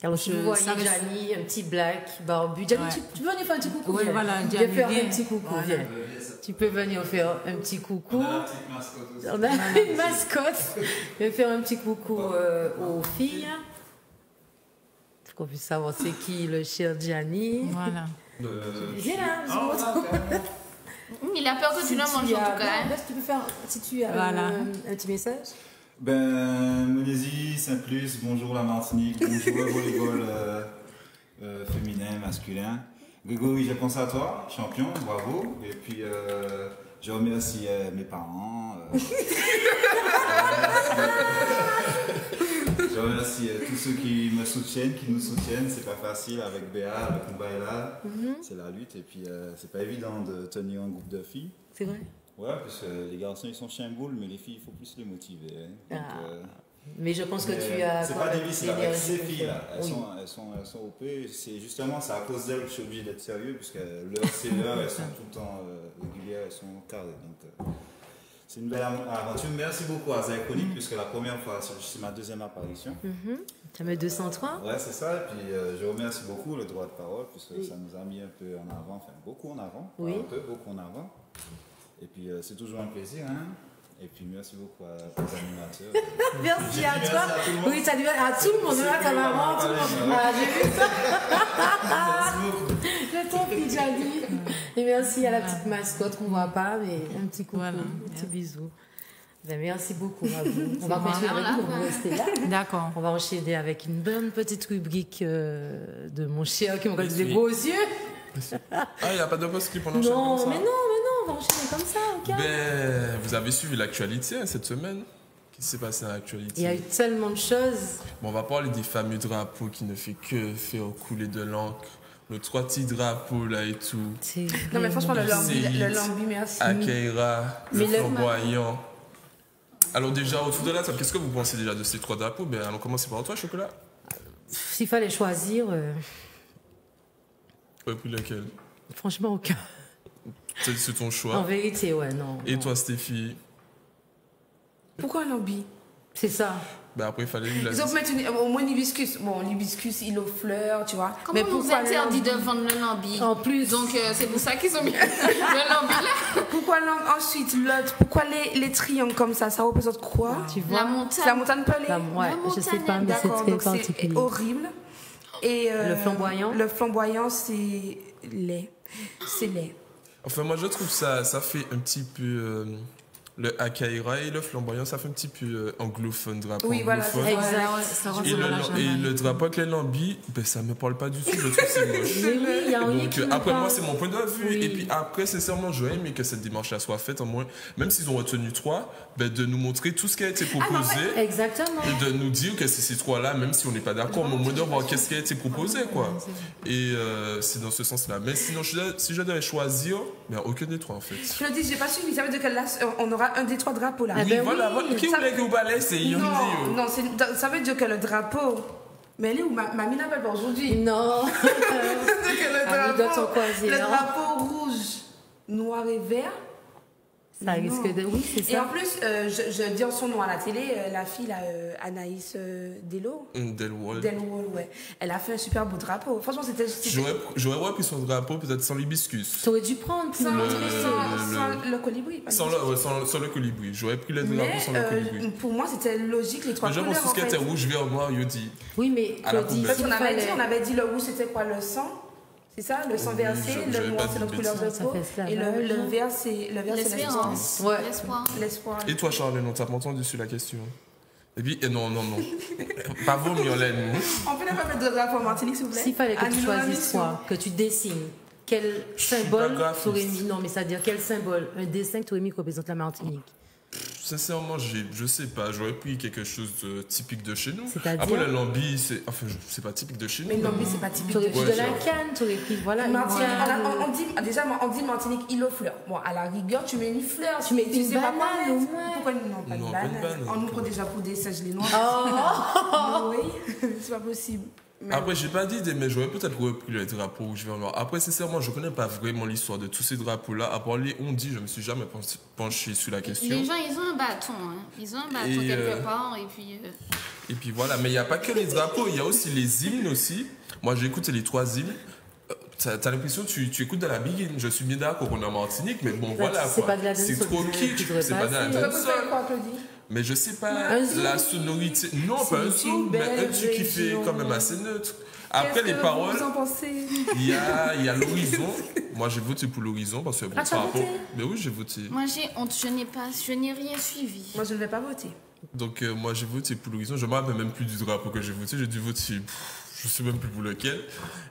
Alors, si Je- vous voyez ça reste- Gianni, un petit black, barbu. Gianni, Ouais. tu peux venir faire un petit coucou? Oui, viens. voilà, Viens Gianni, faire viens. un petit coucou, Voilà. viens. Tu peux venir faire un petit coucou. On a une mascotte. Viens faire un petit coucou aux filles. Pour qu'on puisse savoir c'est qui le cher Gianni. voilà. Viens là, Il a peur que tu le manges en tout cas. hein. Tu peux faire, si tu as Voilà. un petit message. Ben, Monésie, Saint-Luce, bonjour la Martinique, bonjour le volleyball féminin, masculin. Grégory, je pense à toi, champion, bravo. Et puis, je remercie mes parents. Je remercie tous ceux qui me soutiennent, qui nous soutiennent. C'est pas facile avec Béa, le combat est là, c'est la lutte. Et puis, c'est pas évident de tenir un groupe de filles. C'est vrai. Ouais, parce que les garçons ils sont chiens-boules, mais les filles il faut plus les motiver. Hein. Donc, mais je pense que tu as. C'est pas difficile avec ces filles-là. Elles oui. sont OP. C'est justement c'est à cause d'elles que je suis obligé d'être sérieux, puisque l'heure c'est l'heure, elles sont tout le temps régulières, elles sont carrées. Donc c'est une belle aventure. Merci beaucoup à Zyconic, puisque la première fois c'est ma deuxième apparition. Tu as mis 203. Ouais, c'est ça. Et puis je remercie beaucoup le droit de parole, puisque ça nous a mis un peu en avant, enfin beaucoup en avant, pas un peu, beaucoup en avant. Et puis c'est toujours un plaisir, hein. Et puis merci beaucoup aux animateurs. Merci à toi. Oui, ça dit à tout le monde, à ta maman, tout le monde. J'ai vu ça. Merci beaucoup. Le ton qui déjà dit. Et merci à la petite mascotte qu'on ne voit pas, mais un petit coucou, un petit bisou. Ben, merci beaucoup à vous. On va continuer avec vous, on va rester là. D'accord. On va enchaîner avec une bonne petite rubrique de mon cher qui me regarde des beaux yeux. Ah, il n'y a pas de post clip, on enchaîne comme ça. Non, on va enchaîner comme ça, ok. Ben, vous avez suivi l'actualité cette semaine. Qu'est-ce qui s'est passé dans l'actualité? Il y a eu tellement de choses. Bon, on va parler des fameux drapeaux qui ne fait que faire couler de l'encre. Le 3 petits drapeaux là et tout. Non, mais franchement, le lambi, merci. Akaira, le flamboyant. Alors déjà, autour de la table, qu'est-ce que vous pensez déjà de ces 3 drapeaux? Ben, allons commencer par toi, Chocolat. S'il fallait choisir... Ouais, puis lequel? Franchement, aucun. C'est ton choix. En vérité, ouais, non. Et toi, Stéphie? Pourquoi lambi? C'est ça. Ben après, il fallait lui la Ils ont mettre au moins l'hibiscus. Bon, l'hibiscus, il aux fleurs, tu vois. Comment on nous interdit de vendre le lambi? En plus. Donc, c'est pour ça qu'ils ont mis le lambi là. Pourquoi ensuite l'autre? Pourquoi les triangles comme ça? Ça représente quoi? Tu vois? La montagne. C'est la montagne pelée? Ouais, je sais pas, mais c'est très particulier. C'est horrible. Et le flamboyant? Le flamboyant, c'est laid. C'est laid. Enfin, moi, je trouve ça fait un petit peu... le Akaira et le flamboyant, ça fait un petit peu anglophone, drapeau oui, anglophone. Voilà, exact. Et le drapeau avec les lambis, ben, ça me parle pas du tout, je trouve que c'est moche. Mais oui, il y a un Donc, après, moi, c'est mon point de vue. Oui. Et puis après, sincèrement, j'aurais aimé que cette démarche-là soit faite, au moins, même s'ils ont retenu 3, ben, de nous montrer tout ce qui a été proposé. Exactement. Et de nous dire que c'est ces 3-là, même si on n'est pas d'accord, mais au moins de voir qu'est-ce qui a été proposé, quoi. Et c'est dans ce sens-là. Mais sinon, si je devais choisir, ben, aucun des 3, en fait. Je le dis, j'ai pas suivi. Ça veut dire que là, on aura un des 3 drapeaux là. Oui, ben voilà. oui. Qui voulait que vous parlez, c'est Yondi. Non, ça veut dire que le drapeau. Mais elle est où? Mamie n'appelle pas aujourd'hui. Non. Le drapeau rouge, noir et vert. Ça risque de... Oui, c'est ça. Et en plus, je dis son nom à la télé, la fille, là, Anaïs Delwall, ouais. Elle a fait un super beau drapeau. Franchement, c'était... J'aurais pris son drapeau, peut-être sans l'hibiscus. Tu aurais dû prendre sans le colibri. Sans le colibri. J'aurais pris les drapeaux sans le colibri. Pour moi, c'était logique, les 3 couleurs. Moi, je pense que ce qui était rouge, vert, noir, Yodi. Oui, mais Claudie, parce qu'on avait dit le rouge, c'était quoi? Le sang? C'est ça, le sang versé, le noir c'est notre couleur de peau, et le vert c'est l'espérance. Ouais. L'espoir. Et toi, Charles, non, t'as pas entendu sur la question? Et puis, non. Pas vous, Miolène. On peut ne pas mettre de drapeau en Martinique, s'il vous plaît? S'il fallait que tu choisisses quoi, que tu dessines, quel symbole tu aurais mis? Non, mais c'est-à-dire quel symbole, un dessin que tu aurais mis qui représente la Martinique? Sincèrement, je sais pas. J'aurais pris quelque chose de typique de chez nous. C'est-à-dire? Après, le lambi, c'est pas typique de chez nous. Mais le lambi, c'est pas typique de chez nous. Tu aurais pris de Ouais, la canne, tu aurais pris, voilà. On dit Martinique, île aux fleurs. Bon, à la rigueur, tu mets une fleur. Tu mets une banane au moins. Pourquoi non, pas une banane? On nous prend déjà pour des singes les noirs. Oui, c'est pas possible. Mais... Après, j'ai pas d'idée, mais j'aurais peut-être repris le drapeau rouge vert noir. Après, sincèrement, je connais pas vraiment l'histoire de tous ces drapeaux-là. À part les on-dit, je me suis jamais penché sur la question. Les gens, ils ont un bâton. Hein. Ils ont un bâton quelque part. Et puis voilà. Mais il n'y a pas que les drapeaux, il y a aussi les hymnes aussi. Moi, j'ai écouté les 3 hymnes. T'as l'impression que tu écoutes de la big. Je suis bien d'accord qu'on est en Martinique, mais bon, voilà. C'est pas de la c'est trop kitsch. C'est pas de la dancehall. Mais je sais pas, la sonorité. Non, pas un son, mais un truc qui fait quand même assez neutre. Après, les paroles. Il y a l'horizon. Moi, j'ai voté pour l'horizon parce que. T'as voté? Mais oui, j'ai voté. Moi, j'ai honte, je n'ai rien suivi. Moi, je ne vais pas voter. Donc, moi, j'ai voté pour l'horizon. Je ne me rappelle même plus du drapeau que j'ai voté. J'ai dû voter. je sais même plus pour lequel.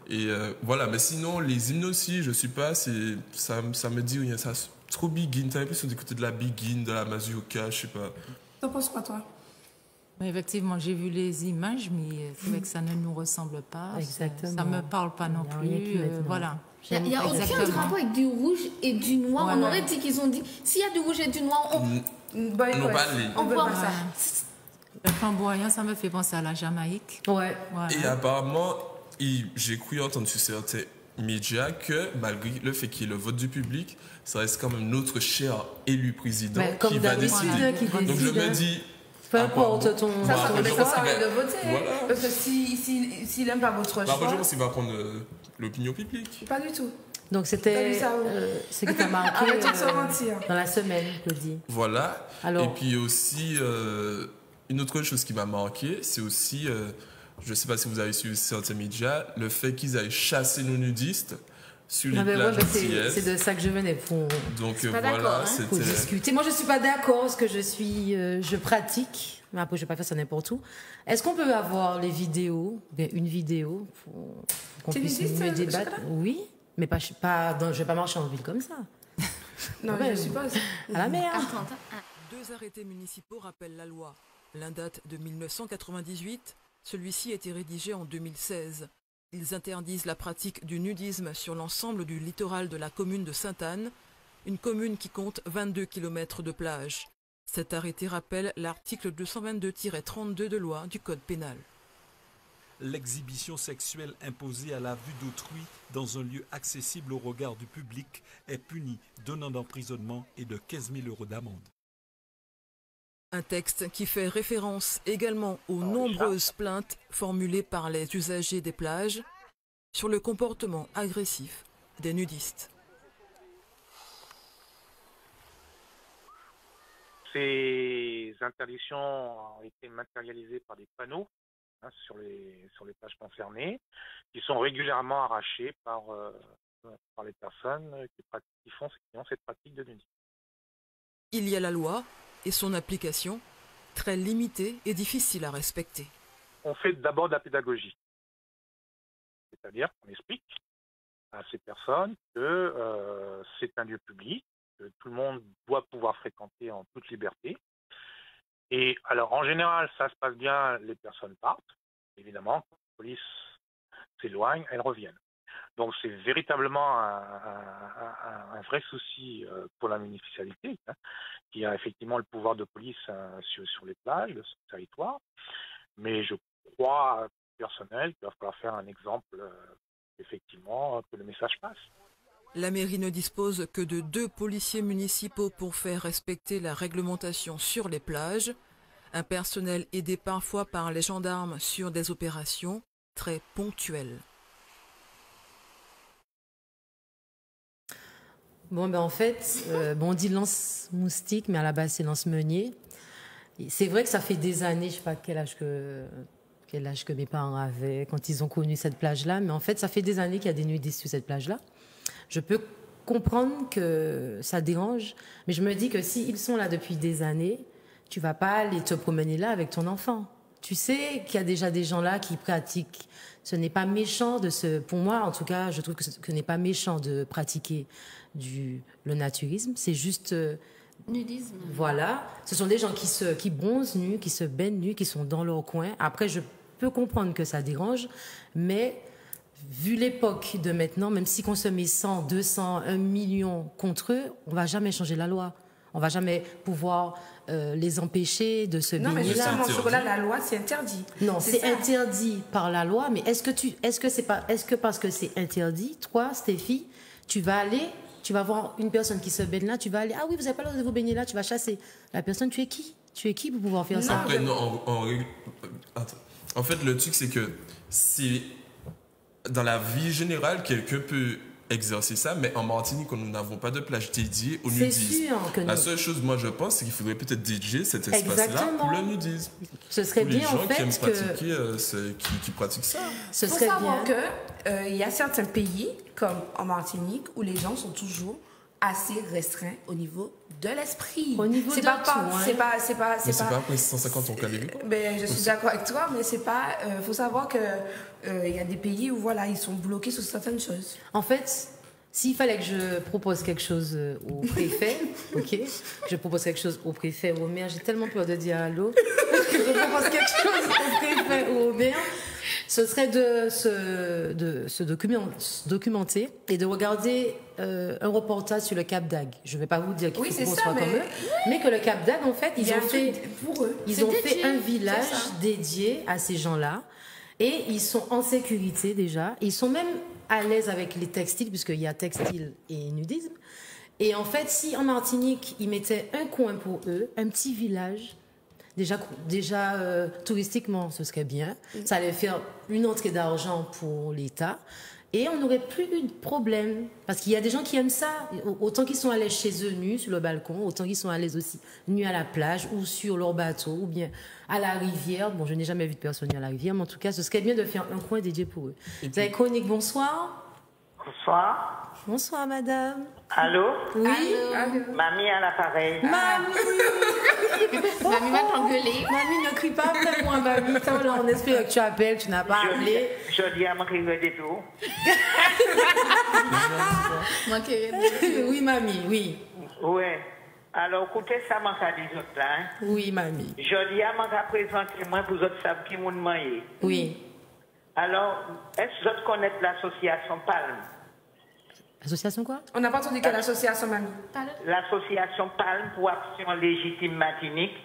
Et voilà, mais sinon, les hymnes aussi, je suis pas, ça me dit rien, ça trop biguine, t'as l'impression d'écouter de la biguine, de la mazurka, je sais pas. T'en penses quoi, toi? Effectivement, j'ai vu les images, mais c'est vrai que ça ne nous ressemble pas. Exactement. Ça ne me parle pas non plus. Voilà. Il n'y a aucun rapport avec du rouge et du noir. Voilà. On aurait dit qu'ils ont dit, s'il y a du rouge et du noir, on voit ça. Le flamboyant, ça me fait penser à la Jamaïque. Ouais. Voilà. Et apparemment, j'ai cru entendre sur certains médias que malgré le fait qu'il y ait le vote du public, ça reste quand même notre cher élu président qui va décider. Donc je me dis... Peu importe ton choix. Ça de voter. Voilà. Parce que s'il n'aime pas votre choix... je pense qu'il va prendre l'opinion publique. Pas du tout. Donc c'était ce qui t'a marqué dans la semaine, Claudie. Voilà. Alors, et puis aussi, une autre chose qui m'a marqué, c'est aussi, je ne sais pas si vous avez suivi certains médias, le fait qu'ils aillent chasser nos nudistes sur les plages antillaises. C'est de ça que je venais pour. Donc voilà, pour discuter. Moi, je ne suis pas d'accord parce que je pratique. Mais après, je ne vais pas faire ça n'importe où. Est-ce qu'on peut avoir les vidéos, une vidéo pour qu'on puisse mieux débattre? Oui, mais je ne vais pas marcher en ville comme ça. Non, je suppose. À la mer. Deux arrêtés municipaux rappellent la loi. L'un date de 1998, celui-ci a été rédigé en 2016. Ils interdisent la pratique du nudisme sur l'ensemble du littoral de la commune de Sainte-Anne, une commune qui compte 22 km de plage. Cet arrêté rappelle l'article 222-32 de loi du Code pénal. L'exhibition sexuelle imposée à la vue d'autrui dans un lieu accessible au regard du public est punie d'un an d'emprisonnement et de 15 000 € d'amende. Un texte qui fait référence également aux nombreuses plaintes formulées par les usagers des plages sur le comportement agressif des nudistes. Ces interdictions ont été matérialisées par des panneaux sur les plages concernées, qui sont régulièrement arrachés par les personnes qui ont cette pratique de nudisme. Il y a la loi et son application, très limitée et difficile à respecter. On fait d'abord de la pédagogie. C'est-à-dire qu'on explique à ces personnes que c'est un lieu public, que tout le monde doit pouvoir fréquenter en toute liberté. Et alors, en général, ça se passe bien, les personnes partent. Évidemment, quand la police s'éloigne, elles reviennent. Donc, c'est véritablement un vrai souci pour la municipalité, qui a effectivement le pouvoir de police sur les plages de ce territoire. Mais je crois, personnel, qu'il va falloir faire un exemple, effectivement, que le message passe. La mairie ne dispose que de 2 policiers municipaux pour faire respecter la réglementation sur les plages. Un personnel aidé parfois par les gendarmes sur des opérations très ponctuelles. Bon, en fait, on dit lance-moustique, mais à la base, c'est lance-meunier. C'est vrai que ça fait des années, je ne sais pas quel âge que mes parents avaient quand ils ont connu cette plage-là, mais en fait, ça fait des années qu'il y a des nudistes sur cette plage-là. Je peux comprendre que ça dérange, mais je me dis que s'ils sont là depuis des années, tu ne vas pas aller te promener là avec ton enfant. Tu sais qu'il y a déjà des gens là qui pratiquent. Ce n'est pas méchant pour moi, en tout cas, je trouve que ce n'est pas méchant de pratiquer le naturisme. C'est juste... nudisme. Voilà. Ce sont des gens qui bronzent nus, qui se baignent nus, qui sont dans leur coin. Après, je peux comprendre que ça dérange, mais vu l'époque de maintenant, même si on se met 100, 200, 1 million contre eux, on ne va jamais changer la loi. On ne va jamais pouvoir les empêcher de se baigner là. Non, mais justement, la loi, c'est interdit. Non, c'est interdit par la loi, mais est-ce que parce que c'est interdit, toi, Stéphie, tu vas voir une personne qui se baigne là, tu vas aller, ah oui, vous n'avez pas le droit de vous baigner là, tu vas chasser. La personne, tu es qui? Tu es qui pour pouvoir faire ça? Après, non, en fait, le truc, c'est que dans la vie générale, quelqu'un peut exercer ça, mais en Martinique, nous n'avons pas de plage dédiée au nudisme. C'est sûr que la seule chose, moi, je pense, c'est qu'il faudrait peut-être dédier cet espace-là pour le nudisme. Ce serait bien, en fait, qui pratiquent ça. Ce serait bien. Il faut savoir qu'il y a certains pays, comme en Martinique, où les gens sont toujours assez restreint au niveau de l'esprit. Au niveau de tout, c'est pas mais c'est pas après 150 en académie. Ben, je suis d'accord avec toi, mais c'est pas. Faut savoir que il y a des pays où voilà, ils sont bloqués sur certaines choses. En fait, s'il fallait que je propose quelque chose au préfet, ok, que je propose quelque chose au préfet ou au maire, j'ai tellement peur de dire allô que je propose quelque chose au préfet ou au maire. Ce serait de se documenter et de regarder un reportage sur le Cap d'Agde. Je ne vais pas vous dire qu'il faut qu'on soit comme eux, mais que le Cap d'Agde, en fait, ils ont fait un village dédié à ces gens-là et ils sont en sécurité déjà. Ils sont même à l'aise avec les textiles, puisqu'il y a textile et nudisme. Et en fait, si en Martinique, ils mettaient un coin pour eux, un petit village, déjà touristiquement, ce serait bien. Ça allait faire une entrée d'argent pour l'État. Et on n'aurait plus eu de problème. Parce qu'il y a des gens qui aiment ça. Autant qu'ils sont à l'aise chez eux, nus, sur le balcon, autant qu'ils sont à l'aise aussi, nus à la plage, ou sur leur bateau, ou bien à la rivière. Bon, je n'ai jamais vu de personne nue à la rivière, mais en tout cas, ce serait bien de faire un coin dédié pour eux. Zaïkonik, bonsoir. Bonsoir. Bonsoir, madame. Allô? Oui. Allô. Mamie à l'appareil. Mamie! Mamie va t'engueuler. Mamie, ne crie pas après moi, mamie. Là, on espère que tu appelles, tu n'as pas appelé. Je dis à mon crier des tours. Oui, mamie, oui. Oui. Alors, écoutez ça, mon cas des autres là. Hein? Oui, mamie. Je dis à mon cas présenter moi pour autres savent qui m'ont demandé. Oui. Alors, est-ce que vous connaissez l'association Palme? Association quoi? On n'a pas entendu quelle association, mamie? L'association Palme pour Action Légitime Martinique.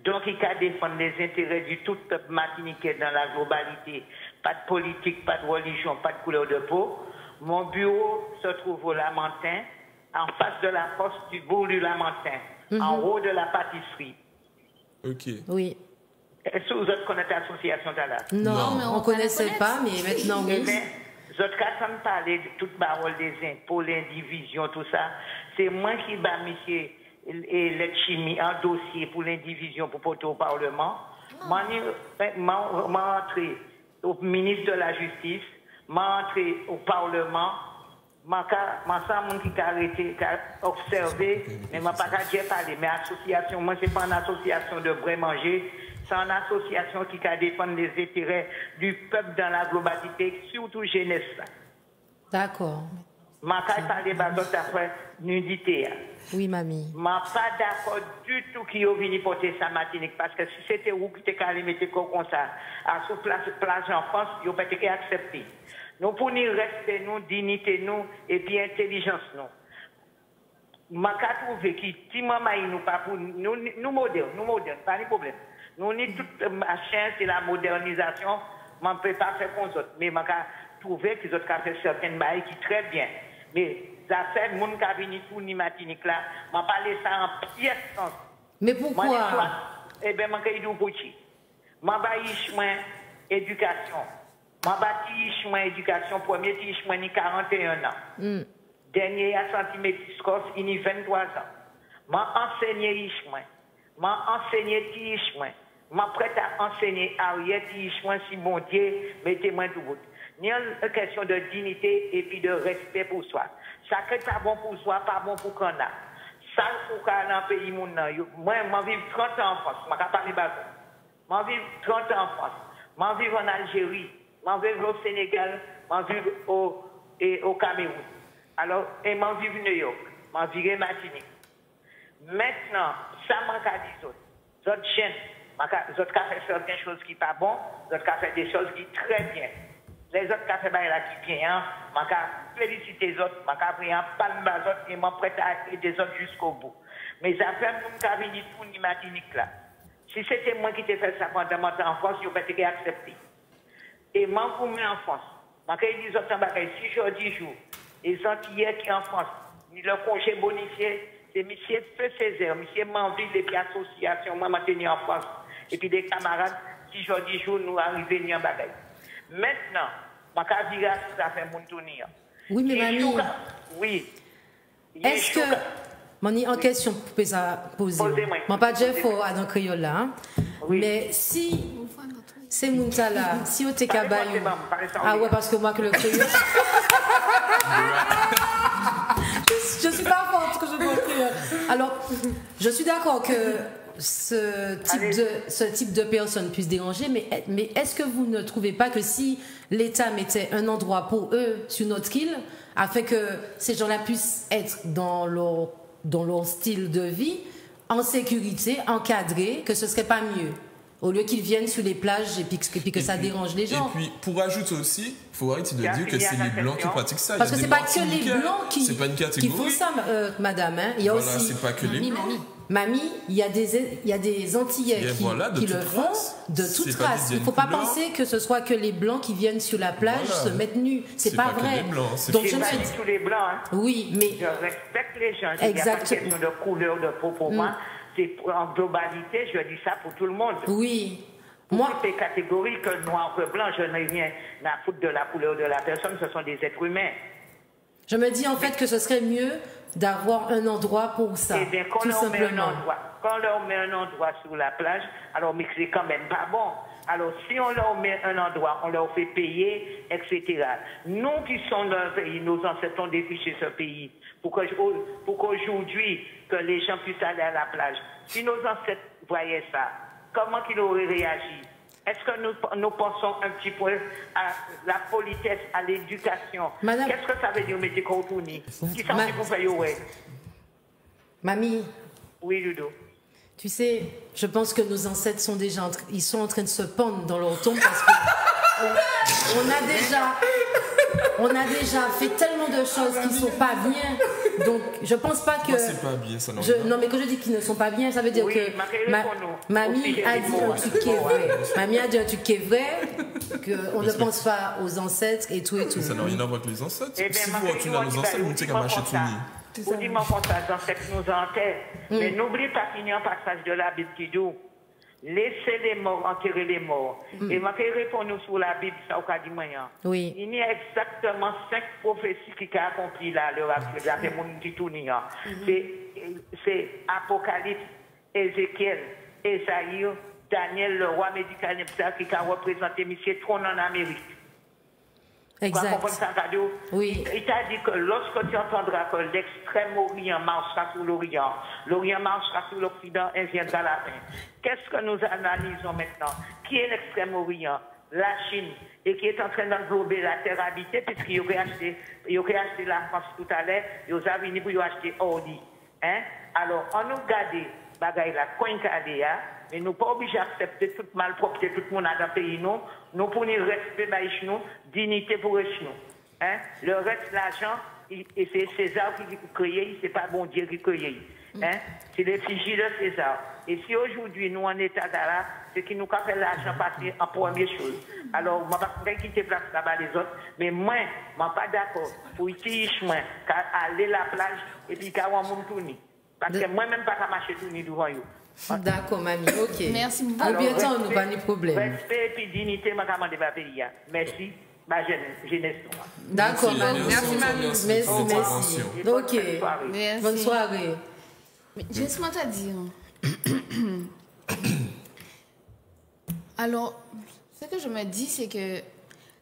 Donc, il a défendre les intérêts du tout peuple martiniquais dans la globalité. Pas de politique, pas de religion, pas de couleur de peau. Mon bureau se trouve au Lamentin, en face de la poste du bourg du Lamentin, en haut de la pâtisserie. Ok. Oui. Est-ce que vous connaissez l'association là? Non, mais on ne connaissait pas, mais maintenant oui. Vous avez parlé de toute parole des impôts, l'indivision, tout ça. C'est moi qui bat monsieur et chimie un dossier pour l'indivision pour porter au Parlement. M'a entré au ministre de la Justice, m'a entré au Parlement, m'a qui a arrêté, qui a observé, mais m'a pas qu'à parler. Mais association, moi c'est pas une association de vrai manger. C'est une association qui a défendre les intérêts du peuple dans la globalité, surtout jeunesse. D'accord. Je ne vais pas parler après nudité. Oui, mamie. Je ne suis pas d'accord du tout qu'il y ait venu porter sa Martinique. Parce que si c'était vous qui avez mis comme ça, à sous place en France, vous n'avez pas accepté. Nous, pour nous respect, nous, dignité, nous, et puis intelligence, nous. Je vais trouver que si maman nous pas pour nous modernes, pas de problème. Nous, toute machin, c'est la modernisation. Je ne peux pas faire comme ça. Mais je vais trouver que les autres ont fait certaines choses qui sont très bien. Mais ça fait mon cabinet pour ni Martinique là, je vais parler ça en pièce. Mais pourquoi? Eh bien, je vais dire pour qui. Je vais dire éducation. Je vais dire éducation. Premier chemin, il a 41 ans. Dernier, il a centimétiscos, il a 23 ans. Je vais enseigner chemin. Je vais enseigner chemin. Je suis prête à enseigner Ariel si bon Dieu, mettez-moi tout bout. Il y a une question de dignité et puis de respect pour soi. Ça n'est pas bon pour soi, pas bon pour qu'on a. Ça, pour qu'on a un pays, moi, je vis 30 ans en France. Je ne vais pas parler de je vis 30 ans en France. Je vis en Algérie. Je vis au Sénégal. Je vis au Cameroun. Alors, et je vis à New York. Je vis à Martinique. Maintenant, ça m'a dit ça. D'autres jeunes, les autres qui fait certaines choses qui ne sont pas bonnes, les autres qui fait des choses qui sont très bien. Les autres qui fait des choses qui sont bien, je félicite les autres, je pris un palme des autres et je suis prêt à aider les autres jusqu'au bout. Mais ça fait un peu de pour ni Martinique là. Si c'était moi qui t'ai fait ça pendant mon temps en France, je n'aurais pas accepté. Et moi, pour moi en France, je dis aux autres, si je dis jour, les Antillais qui en France, le congé bonifié, c'est M. Feu Césaire, M. Manville et puis l'association, moi, je tenu en France. Et puis des camarades, si je dis jour, nous arrivons en bagaille. Maintenant, je vais dire que ça fait mon tournir. Oui, mais mamie. Oui. Est-ce que. Mani, en question, vous pouvez poser. Je ne pas dire fort dans le créole là. Hein? Oui. Mais si. C'est mon là, si vous êtes cabayou. Ah ouais, parce que moi, que le créole. Je ne suis pas fort je suis d'accord que ce type de personnes puisse déranger, mais est-ce que vous ne trouvez pas que si l'État mettait un endroit pour eux sur notre île, afin que ces gens-là puissent être dans leur style de vie, en sécurité, encadrés, que ce serait pas mieux? Au lieu qu'ils viennent sur les plages et puis que ça dérange les gens. Et puis, pour ajouter aussi, il faut arrêter de dire que c'est les Blancs qui pratiquent ça. Parce que c'est pas que les Blancs qui font ça, madame. Hein. Il y a voilà, aussi... c'est pas que les Blancs. Mamie, il y a des Antillais qui le font de toute race. Il ne faut pas penser que ce soit que les Blancs qui viennent sur la plage se mettre nus. C'est pas vrai. Donc je pas tous les Blancs. Hein. Oui, mais... Je respecte les gens. Il n'y a pas de question de couleur de peau pour moi. C'est en globalité, je dis ça pour tout le monde. Oui. Moi, c'est catégorique, noir ou blanc, je n'ai rien à foutre de la couleur de la personne, ce sont des êtres humains. Je me dis en fait que ce serait mieux d'avoir un endroit pour ça. Eh bien, quand on leur met un endroit sur la plage, alors mais c'est quand même pas bon. Alors si on leur met un endroit, on leur fait payer, etc. Nous qui sommes dans un pays, nos ancêtres ont défriché ce pays pour qu'aujourd'hui, que les gens puissent aller à la plage. Si nos ancêtres voyaient ça, comment qu'ils auraient réagi? Est-ce que nous pensons un petit peu à la politesse, à l'éducation? Qu'est-ce que ça veut dire, mettez qu'on tourne? Qui s'en fait pour faire, ouais? Mamie. Oui, Ludo. Tu sais, je pense que nos ancêtres sont déjà ils sont en train de se pendre dans leur tombe parce que on a déjà fait tellement de choses qui ne sont pas bien. Donc, je pense pas que... c'est pas bien, ça, non, mais quand je dis qu'ils ne sont pas bien, ça veut dire que... Mamie a dit un truc qui est vrai. Mamie a dit un truc qui est vrai, qu'on ne pense pas aux ancêtres et tout et tout. Ça n'a rien à voir avec les ancêtres. Si vous retournez à nos ancêtres, vous dites qu'à marcher tout nu. Vous dites, mon constat, les ancêtres nous enterrent. Mais n'oublie pas qu'il y a un passage de la Bible qui dit laissez les morts enterrer les morts. Et ma répondre sur la Bible, ça au cas du moyen. Oui. Il y a exactement 5 prophéties qui ont accompli là, le c'est Apocalypse, Ézéchiel, Esaïe, Daniel, le roi médical qui a représenté M. Trône en Amérique. Exact. Oui. Il t'a dit que lorsque tu entendras que l'extrême-orient marchera sur l'Orient, l'Orient marchera sur l'Occident et viendra la fin. Qu'est-ce que nous analysons maintenant? Qui est l'extrême-orient? La Chine, et qui est en train d'englober la terre habitée, puisqu'il aurait acheté la France tout à l'heure, ils ont venu pour acheter Audi. Hein? Alors, on nous garde, bagaille la coin cadéa, mais nous pas obligés d'accepter toute malpropreté, tout le monde dans le pays, nous pour nous respect, nous, dignité pour nous. Hein? Le reste, l'argent, c'est César qui crée, c'est pas bon Dieu qui crée. Hein? C'est les fichiers de César. Et si aujourd'hui nous en état là, c'est qui nous a fait l'argent passer en première chose. Alors, je ne vais pas quitter place là-bas les autres, mais moi, je ne suis pas d'accord pour utiliser chemin, aller à la plage et puis qu'à un monde tourner. Parce que moi-même, pas marcher tourner devant eux. D'accord, mamie, ok. Merci beaucoup. Alors, bientôt, nous pas de problème. Respect et dignité, je demande de pays. Merci. Ma jeunesse. D'accord, mamie. Merci, mamie. Merci. Ok. Merci. Bonne soirée. Laisse-moi te dire. Alors, ce que je me dis, c'est que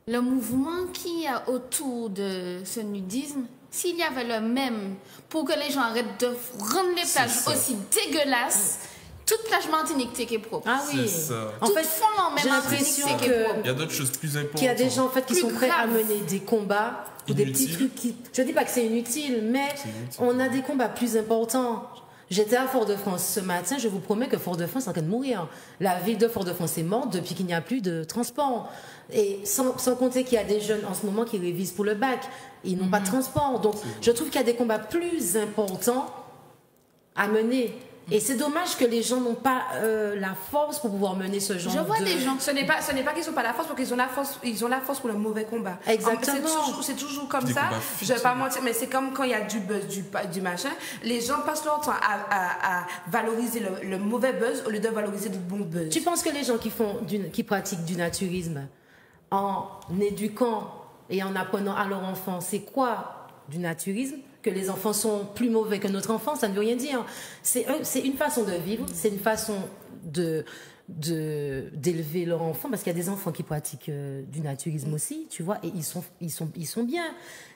le mouvement qu'il y a autour de ce nudisme, s'il y avait le même pour que les gens arrêtent de rendre les plages aussi dégueulasses, toute plage Martinique qui est propre. Ah oui. En fait, j'ai l'impression qu'il y a d'autres choses plus importantes. Qu'il y a des gens en fait qui sont prêts à mener des combats ou des petits trucs qui. Je dis pas que c'est inutile, mais on a des combats plus importants. J'étais à Fort-de-France ce matin, je vous promets que Fort-de-France est en train de mourir. La ville de Fort-de-France est morte depuis qu'il n'y a plus de transport. Et sans compter qu'il y a des jeunes en ce moment qui révisent pour le bac. Ils n'ont pas de transport. Donc je trouve qu'il y a des combats plus importants à mener. Et c'est dommage que les gens n'ont pas la force pour pouvoir mener ce genre de... Je vois des gens, ce n'est pas qu'ils n'ont pas la force, parce qu'ils ont la force pour le mauvais combat. Exactement. C'est toujours comme ça. Je ne vais pas mentir, mais c'est comme quand il y a du buzz, du machin. Les gens passent leur temps à valoriser le mauvais buzz au lieu de valoriser le bon buzz. Tu penses que les gens qui pratiquent du naturisme, en éduquant et en apprenant à leur enfant, c'est quoi du naturisme? Que les enfants sont plus mauvais que notre enfant, ça ne veut rien dire. C'est une façon de vivre, c'est une façon d'élever leur enfant, parce qu'il y a des enfants qui pratiquent du naturisme aussi, tu vois, et ils sont bien.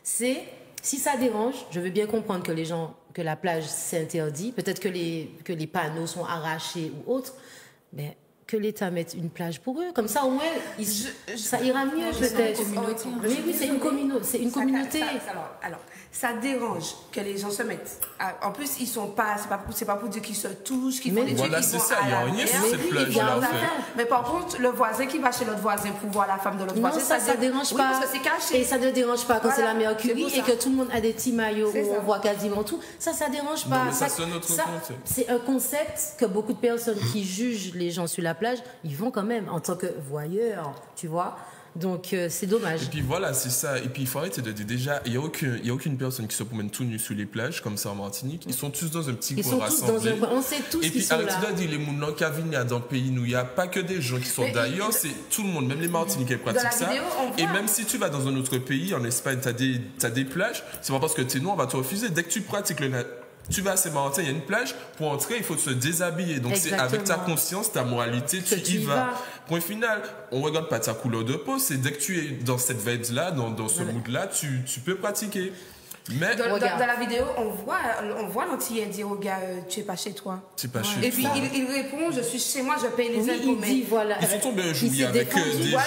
C'est Si ça dérange, je veux bien comprendre que la plage s'interdit, peut-être que les panneaux sont arrachés ou autres, mais que l'État mette une plage pour eux. Comme ça, au moins, ça ira mieux peut-être. Oui, c'est une communauté. Alors, ça dérange que les gens se mettent. En plus, ils sont pas. C'est pas pour dire qu'ils se touchent, qu'ils font des trucs. Voilà, c'est ça. Il y a rien sur cette plage-là. Mais par contre, le voisin qui va chez l'autre voisin pour voir la femme de l'autre voisin, ça dérange pas. Parce que c'est caché. Et ça ne dérange pas quand c'est la Mercury et que tout le monde a des petits maillots où on voit quasiment tout. Ça dérange pas. Ça sonne autre concept. C'est un concept que beaucoup de personnes qui jugent les gens sur la plage, ils vont quand même en tant que voyeurs, tu vois. Donc c'est dommage. Et puis voilà, c'est ça. Et puis il faut arrêter de dire déjà, il y a aucune personne qui se promène tout nu sur les plages comme ça en Martinique. Ils sont tous dans un petit coin rassemblés. On sait tous qu'ils sont là. Et puis arrêtez de dire les mounans qui dans le pays, nous il n'y a pas que des gens qui sont d'ailleurs, c'est tout le monde, même les Martiniquais pratiquent ça. Et même si tu vas dans un autre pays, en Espagne, t'as des plages, c'est pas parce que t'es noir, on va te refuser. Dès que tu pratiques tu vas à Saint-Valentin, il y a une plage, pour entrer, il faut se déshabiller. Donc c'est avec ta conscience, ta moralité, tu y vas. Point final, on ne regarde pas ta couleur de peau, c'est dès que tu es dans cette vibe-là, dans ce mood-là, tu peux pratiquer. Mais dans la vidéo, on voit l'Antillais dire au gars, tu n'es pas chez toi. Tu n'es pas chez toi. Et puis il répond, je suis chez moi, je paye les impôts. Ils sont tombés un jour avec des gens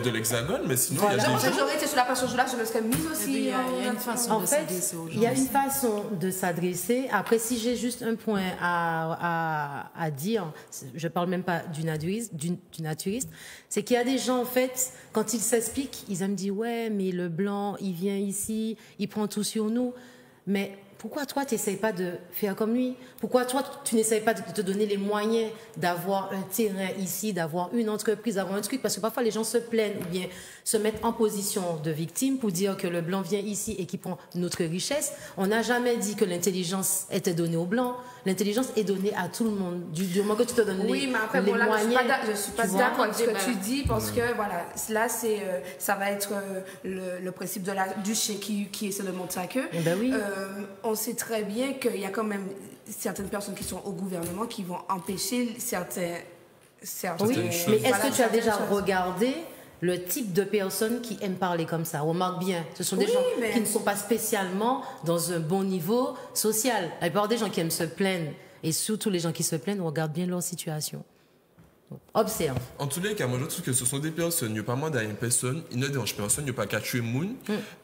de l'Hexagone, mais sinon il y a des gens. J'aurais été sur la page là, je me serais mise aussi. Il y a une façon de s'adresser aux gens. Il y a une façon de s'adresser. Après, si j'ai juste un point à dire, je ne parle même pas du naturiste, c'est qu'il y a des gens, en fait, quand ils s'expliquent, ils me disent, ouais, mais le blanc, il vient ici, il prend tout sur nous. Mais pourquoi toi, tu n'essayes pas de faire comme lui? Pourquoi toi, tu n'essayes pas de te donner les moyens d'avoir un terrain ici, d'avoir une entreprise, d'avoir un truc? Parce que parfois, les gens se plaignent ou bien se mettent en position de victime pour dire que le blanc vient ici et qu'il prend notre richesse. On n'a jamais dit que l'intelligence était donnée aux blancs. L'intelligence est donnée à tout le monde. Du moment que tu te donnes les moyens. Je ne suis pas d'accord avec ce que tu dis parce que voilà, là, ça va être le principe du chien qui essaie de monter sa queue. Ben oui. On sait très bien qu'il y a quand même certaines personnes qui sont au gouvernement qui vont empêcher certaines oui, choses. Mais est-ce que tu as déjà regardé le type de personnes qui aiment parler comme ça? Remarque bien, ce sont des gens qui ne sont pas spécialement dans un bon niveau social. La plupart des gens qui aiment se plaindre, et surtout les gens qui se plaignent, regardent bien leur situation. Donc, observe. En tous les cas, moi je trouve que ce sont des personnes, il n'y a pas moins d'une personne, ils ne dérangent personne, il n'y a pas qu'à tuer Moon.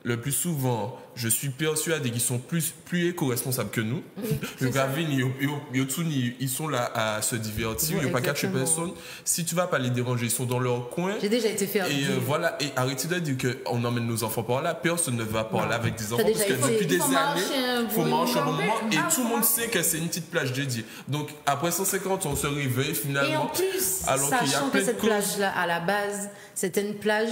Le plus souvent, je suis persuadé qu'ils sont plus éco-responsables que nous. Le Gavin, ils sont là à se divertir, il n'y a pas qu'à tuer personne. Si tu ne vas pas les déranger, ils sont dans leur coin. J'ai déjà été faire. Et voilà, et arrêtez de dire qu'on emmène nos enfants par là, personne ne va par là avec des enfants, parce que depuis des années, il faut marcher un bon moment, et tout le monde sait que c'est une petite plage dédiée. Donc après 150, on se réveille finalement. Et en plus, sachant que cette plage-là, à la base, c'était une plage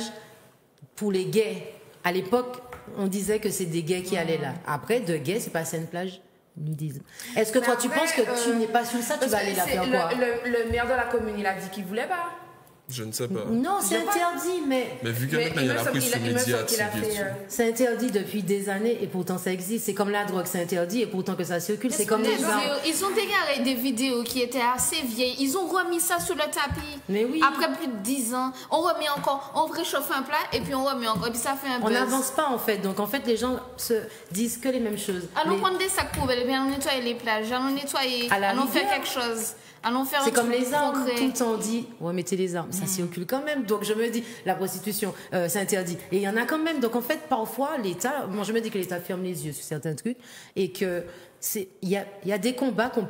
pour les gays. À l'époque, on disait que c'est des gays qui allaient là. Après, de gays, c'est passé une plage nudisme. Est-ce que toi, tu penses que tu n'es pas sur ça, tu vas aller la faire quoi? Le maire de la commune, il a dit qu'il voulait pas. Je ne sais pas. Non, c'est interdit, mais vu que maintenant il y a la pression médiatique. C'est interdit depuis des années et pourtant ça existe. C'est comme la drogue, c'est interdit et pourtant que ça circule. C'est comme les armes. Ils ont dégaré des vidéos qui étaient assez vieilles. Ils ont remis ça sur le tapis. Mais oui. Après plus de 10 ans, on remet encore, on réchauffe un plat et puis on remet encore. Et puis ça fait un buzz. On n'avance pas en fait. Donc en fait, les gens se disent que les mêmes choses. Allons prendre des sacs poubelles, allons nettoyer les plages, allons nettoyer, allons faire quelque chose. C'est comme les armes, tout le temps on dit remettez les armes, ça circule quand même. Donc je me dis la prostitution c'est interdit et il y en a quand même. Donc en fait parfois l'État, moi je me dis que l'État ferme les yeux sur certains trucs et que il y a des combats qu'on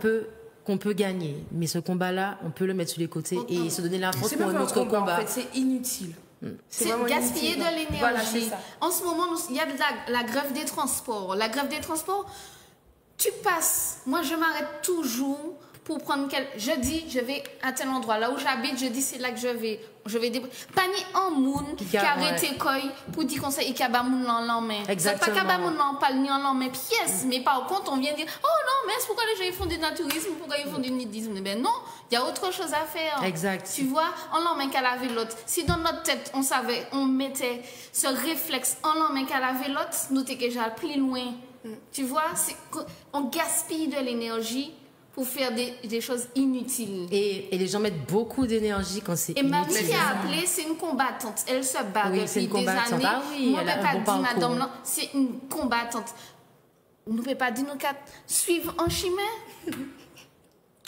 peut gagner, mais ce combat-là on peut le mettre sur les côtés et se donner la force pour un autre combat. En fait, c'est inutile. C'est gaspiller de l'énergie. Voilà, en ce moment, il y a la grève des transports. La grève des transports, tu passes. Moi, je m'arrête toujours pour prendre je dis, je vais à tel endroit. Là où j'habite, je dis, c'est là que je vais. Pas ni en moun qui arrête quoi pour dire qu'on sait qu'il y a pas moun en main. C'est pas qu'il y a pas moun en parle ni en main pièce, mais par contre, on vient dire, oh non, mais c'est pourquoi les gens font du naturisme, pourquoi ils font du nudisme? Ben non, il y a autre chose à faire. Exact. Tu vois, on l'emmène qu'à laver l'autre. Si dans notre tête, on savait, on mettait ce réflexe, on l'emmène qu'à laver l'autre, nous t'es déjà plus loin. Tu vois, on gaspille de l'énergie pour faire des choses inutiles. Et les gens mettent beaucoup d'énergie quand c'est inutile. Et ma fille qui a appelé, c'est une combattante. Elle se bat depuis des années. Ah oui, moi, elle a un bon pas dit, parcours. madame, c'est une combattante. Nous ne pouvons pas dire nous qu'à suivre en chemin.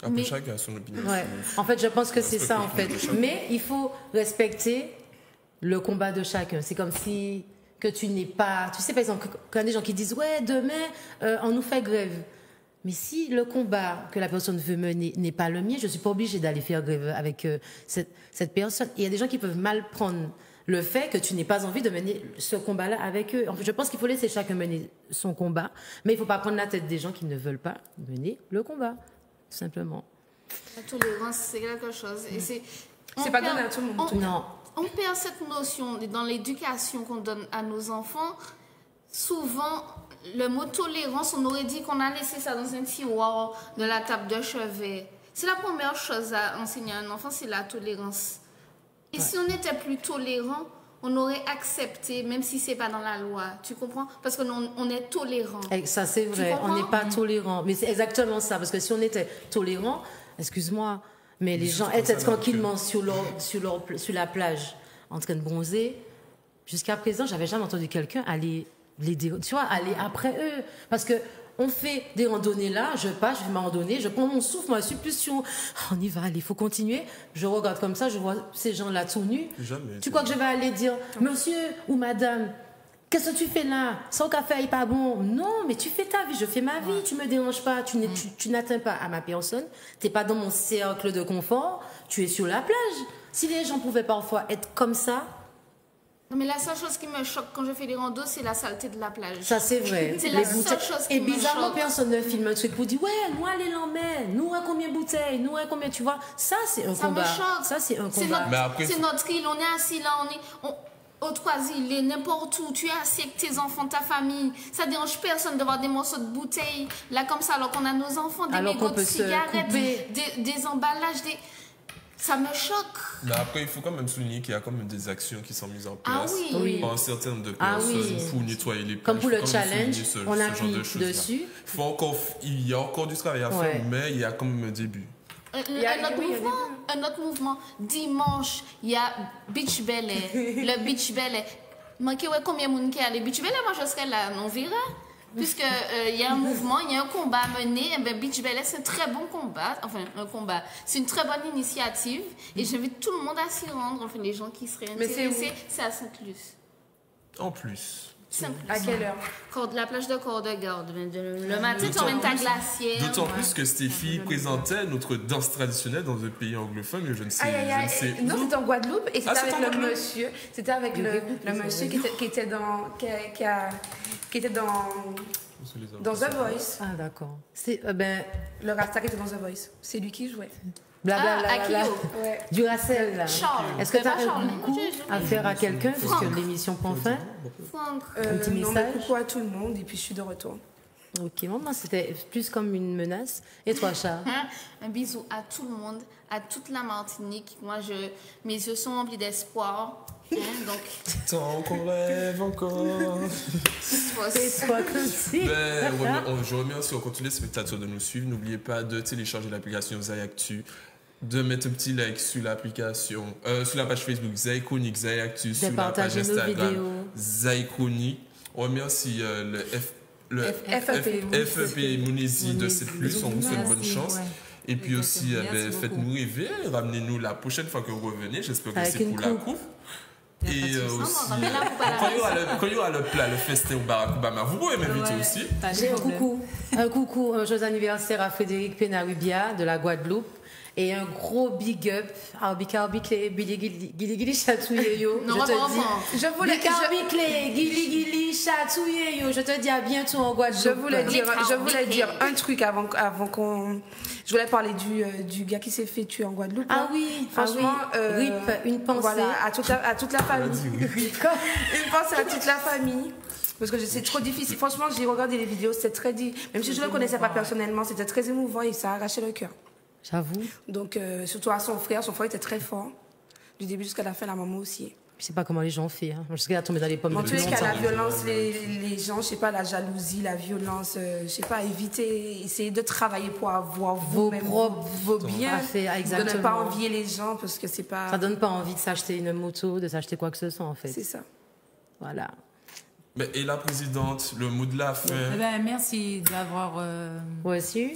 Après, chacun a son opinion. Ouais. En fait, je pense que c'est ça, en fait. Mais il faut respecter le combat de chacun. C'est comme si que tu n'es pas... Tu sais, par exemple, quand il y a des gens qui disent « Ouais, demain, on nous fait grève ». Mais si le combat que la personne veut mener n'est pas le mien, je ne suis pas obligée d'aller faire grève avec cette personne. Et il y a des gens qui peuvent mal prendre le fait que tu n'aies pas envie de mener ce combat-là avec eux. En fait, je pense qu'il faut laisser chacun mener son combat, mais il ne faut pas prendre la tête des gens qui ne veulent pas mener le combat, tout simplement. La tolérance, c'est quelque chose. Et c'est pas donné à tout le monde. Non. On perd cette notion dans l'éducation qu'on donne à nos enfants. Souvent, le mot tolérance, on aurait dit qu'on a laissé ça dans un tiroir de la table de chevet. C'est la première chose à enseigner à un enfant, c'est la tolérance. Et si on était plus tolérant, on aurait accepté, même si c'est pas dans la loi. Tu comprends? Parce qu'on est tolérant. Ça, c'est vrai. On n'est pas tolérant. Mais c'est exactement ça. Parce que si on était tolérant, excuse-moi, mais les gens étaient tranquillement sur la plage en train de bronzer. Jusqu'à présent, j'avais jamais entendu quelqu'un aller après eux. Parce que on fait des randonnées là, je passe, je fais ma randonnée, je prends mon souffle, moi je suis plus sur on y va, allez, il faut continuer. Je regarde comme ça, je vois ces gens-là tout nus. Tu crois que je vais aller dire monsieur ou madame, qu'est-ce que tu fais là? Sans café n'est pas bon. Non, mais tu fais ta vie, je fais ma vie, tu me déranges pas, tu n'atteins pas à ma personne, tu n'es pas dans mon cercle de confort, tu es sur la plage. Si les gens pouvaient parfois être comme ça. Non, mais la seule chose qui me choque quand je fais des randos, c'est la saleté de la plage. Ça, c'est vrai. C'est la seule chose qui me choque. Et bizarrement, personne ne filme un truc pour dire, ouais, nous, allez l'emmener, nous, combien de bouteilles, nous, combien, tu vois. Ça, c'est un combat. Ça me choque. Ça, c'est un combat. C'est notre île, on est assis là, au Trois-Îles, n'importe où, tu es assis avec tes enfants, ta famille. Ça dérange personne de voir des morceaux de bouteilles, là, comme ça, alors qu'on a nos enfants, des mégots de cigarettes, des emballages, Ça me choque. Mais après, il faut quand même souligner qu'il y a quand même des actions qui sont mises en place par un certain nombre de personnes pour nettoyer les plages. Comme pour le challenge, on appuie dessus. Il y a encore du travail à faire, mais il y a quand même un début. Un autre mouvement. Dimanche, il y a Beach Ballet. Le Beach Ballet. Combien de gens qui a les Beach Ballet? Moi, je serais là, on verra. Puisqu'il y a un mouvement, il y a un combat à mener, Beach Ballet, c'est un très bon combat. Enfin, un combat. C'est une très bonne initiative. Et j'invite tout le monde à s'y rendre. Enfin, les gens qui seraient intéressés, c'est à Sainte-Luce. En plus. À quelle heure? La plage de Corps-de-Garde. Le matin, tu emmènes ta glacière. D'autant plus que Stéphie présentait notre danse traditionnelle dans un pays anglophone, mais je ne sais pas. Non, c'était en Guadeloupe et c'était avec le monsieur. C'était avec le monsieur qui était dans The Voice. Ah, d'accord. Le Rasta qui était dans The Voice. C'est lui qui jouait. Du Racel. Est-ce que tu as un coucou à faire à quelqu'un puisque l'émission prend fin? Un petit message. Coucou à tout le monde et puis je suis de retour. Ok, moi c'était plus comme une menace. Et toi, Char? Un bisou à tout le monde, à toute la Martinique. Moi, mes yeux sont remplis d'espoir. Tant qu'on rêve encore. Je remercie encore tous les spectateurs de nous suivre. N'oubliez pas de télécharger l'application Zayactu, de mettre un petit like sur l'application, sur la page Facebook Zaychronique, Zayactu, sur la page Instagram Zaychronique. On remercie le FEP Monesi de cette plus. On vous souhaite bonne chance. Et puis aussi, faites-nous rêver, ramenez-nous la prochaine fois que vous revenez. J'espère que c'est pour la coupe. Et aussi, quand il y aura le plat, le festin au Barack Obama, vous pouvez m'inviter aussi. J'ai un coucou, un joyeux anniversaire à Frédéric Penarubia de la Guadeloupe. Et un gros big up à Bicarbiclé, Gili Chatouyeyo. Je voulais Gili Chatouyeyo. Je te dis à bientôt en Guadeloupe. Je voulais dire un truc avant qu'on. Je voulais parler du gars qui s'est fait tuer en Guadeloupe. Ah oui, franchement. RIP, une pensée. Voilà, à toute la famille. Une pensée à toute la famille. Parce que c'est trop difficile. Franchement, j'ai regardé les vidéos, c'est très difficile. Même si je ne le connaissais pas personnellement, c'était très émouvant et ça a arraché le cœur. J'avoue. Donc, surtout à son frère était très fort. Du début jusqu'à la fin, la maman aussi. Je sais pas comment les gens font. Hein. Je sais qu'elle a tombé dans les pommes. En tous les cas, la violence, les gens, je sais pas, la jalousie, la violence, je sais pas, éviter, essayer de travailler pour avoir vos biens, de ne pas envier les gens parce que c'est pas. Ça donne pas envie de s'acheter une moto, de s'acheter quoi que ce soit en fait. C'est ça. Voilà. Mais, et la présidente, le mot de la fin. Eh ben, merci d'avoir reçu.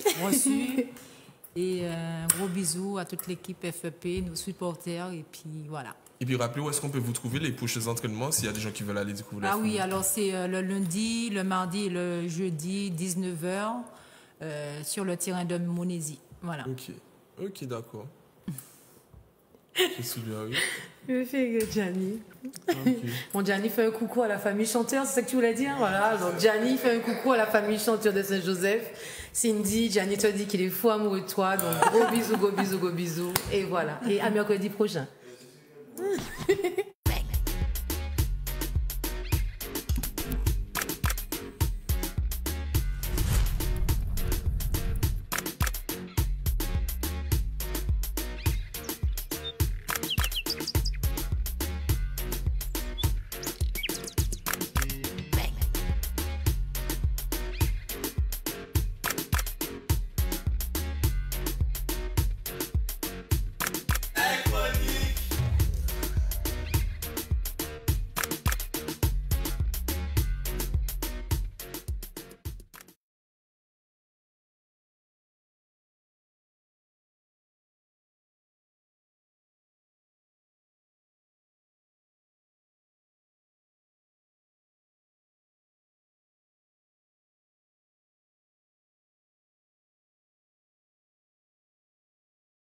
Et un gros bisou à toute l'équipe FEP, nos supporters, et puis voilà. Et puis rappelez où est-ce qu'on peut vous trouver les prochains entraînements s'il y a des gens qui veulent aller découvrir. Oui, alors c'est le lundi, le mardi et le jeudi, 19h, sur le terrain de Monesi. Voilà. Ok, d'accord. Je suis bien, oui. Je fais Gianni. Bon, Gianni fait un coucou à la famille chanteur, c'est ça que tu voulais dire? Voilà, donc Gianni fait un coucou à la famille chanteur de Saint-Joseph. Cindy, Gianni te dit qu'il est fou amoureux de toi, donc gros bisous, gros bisous, gros bisous. Et voilà. Et à mercredi prochain.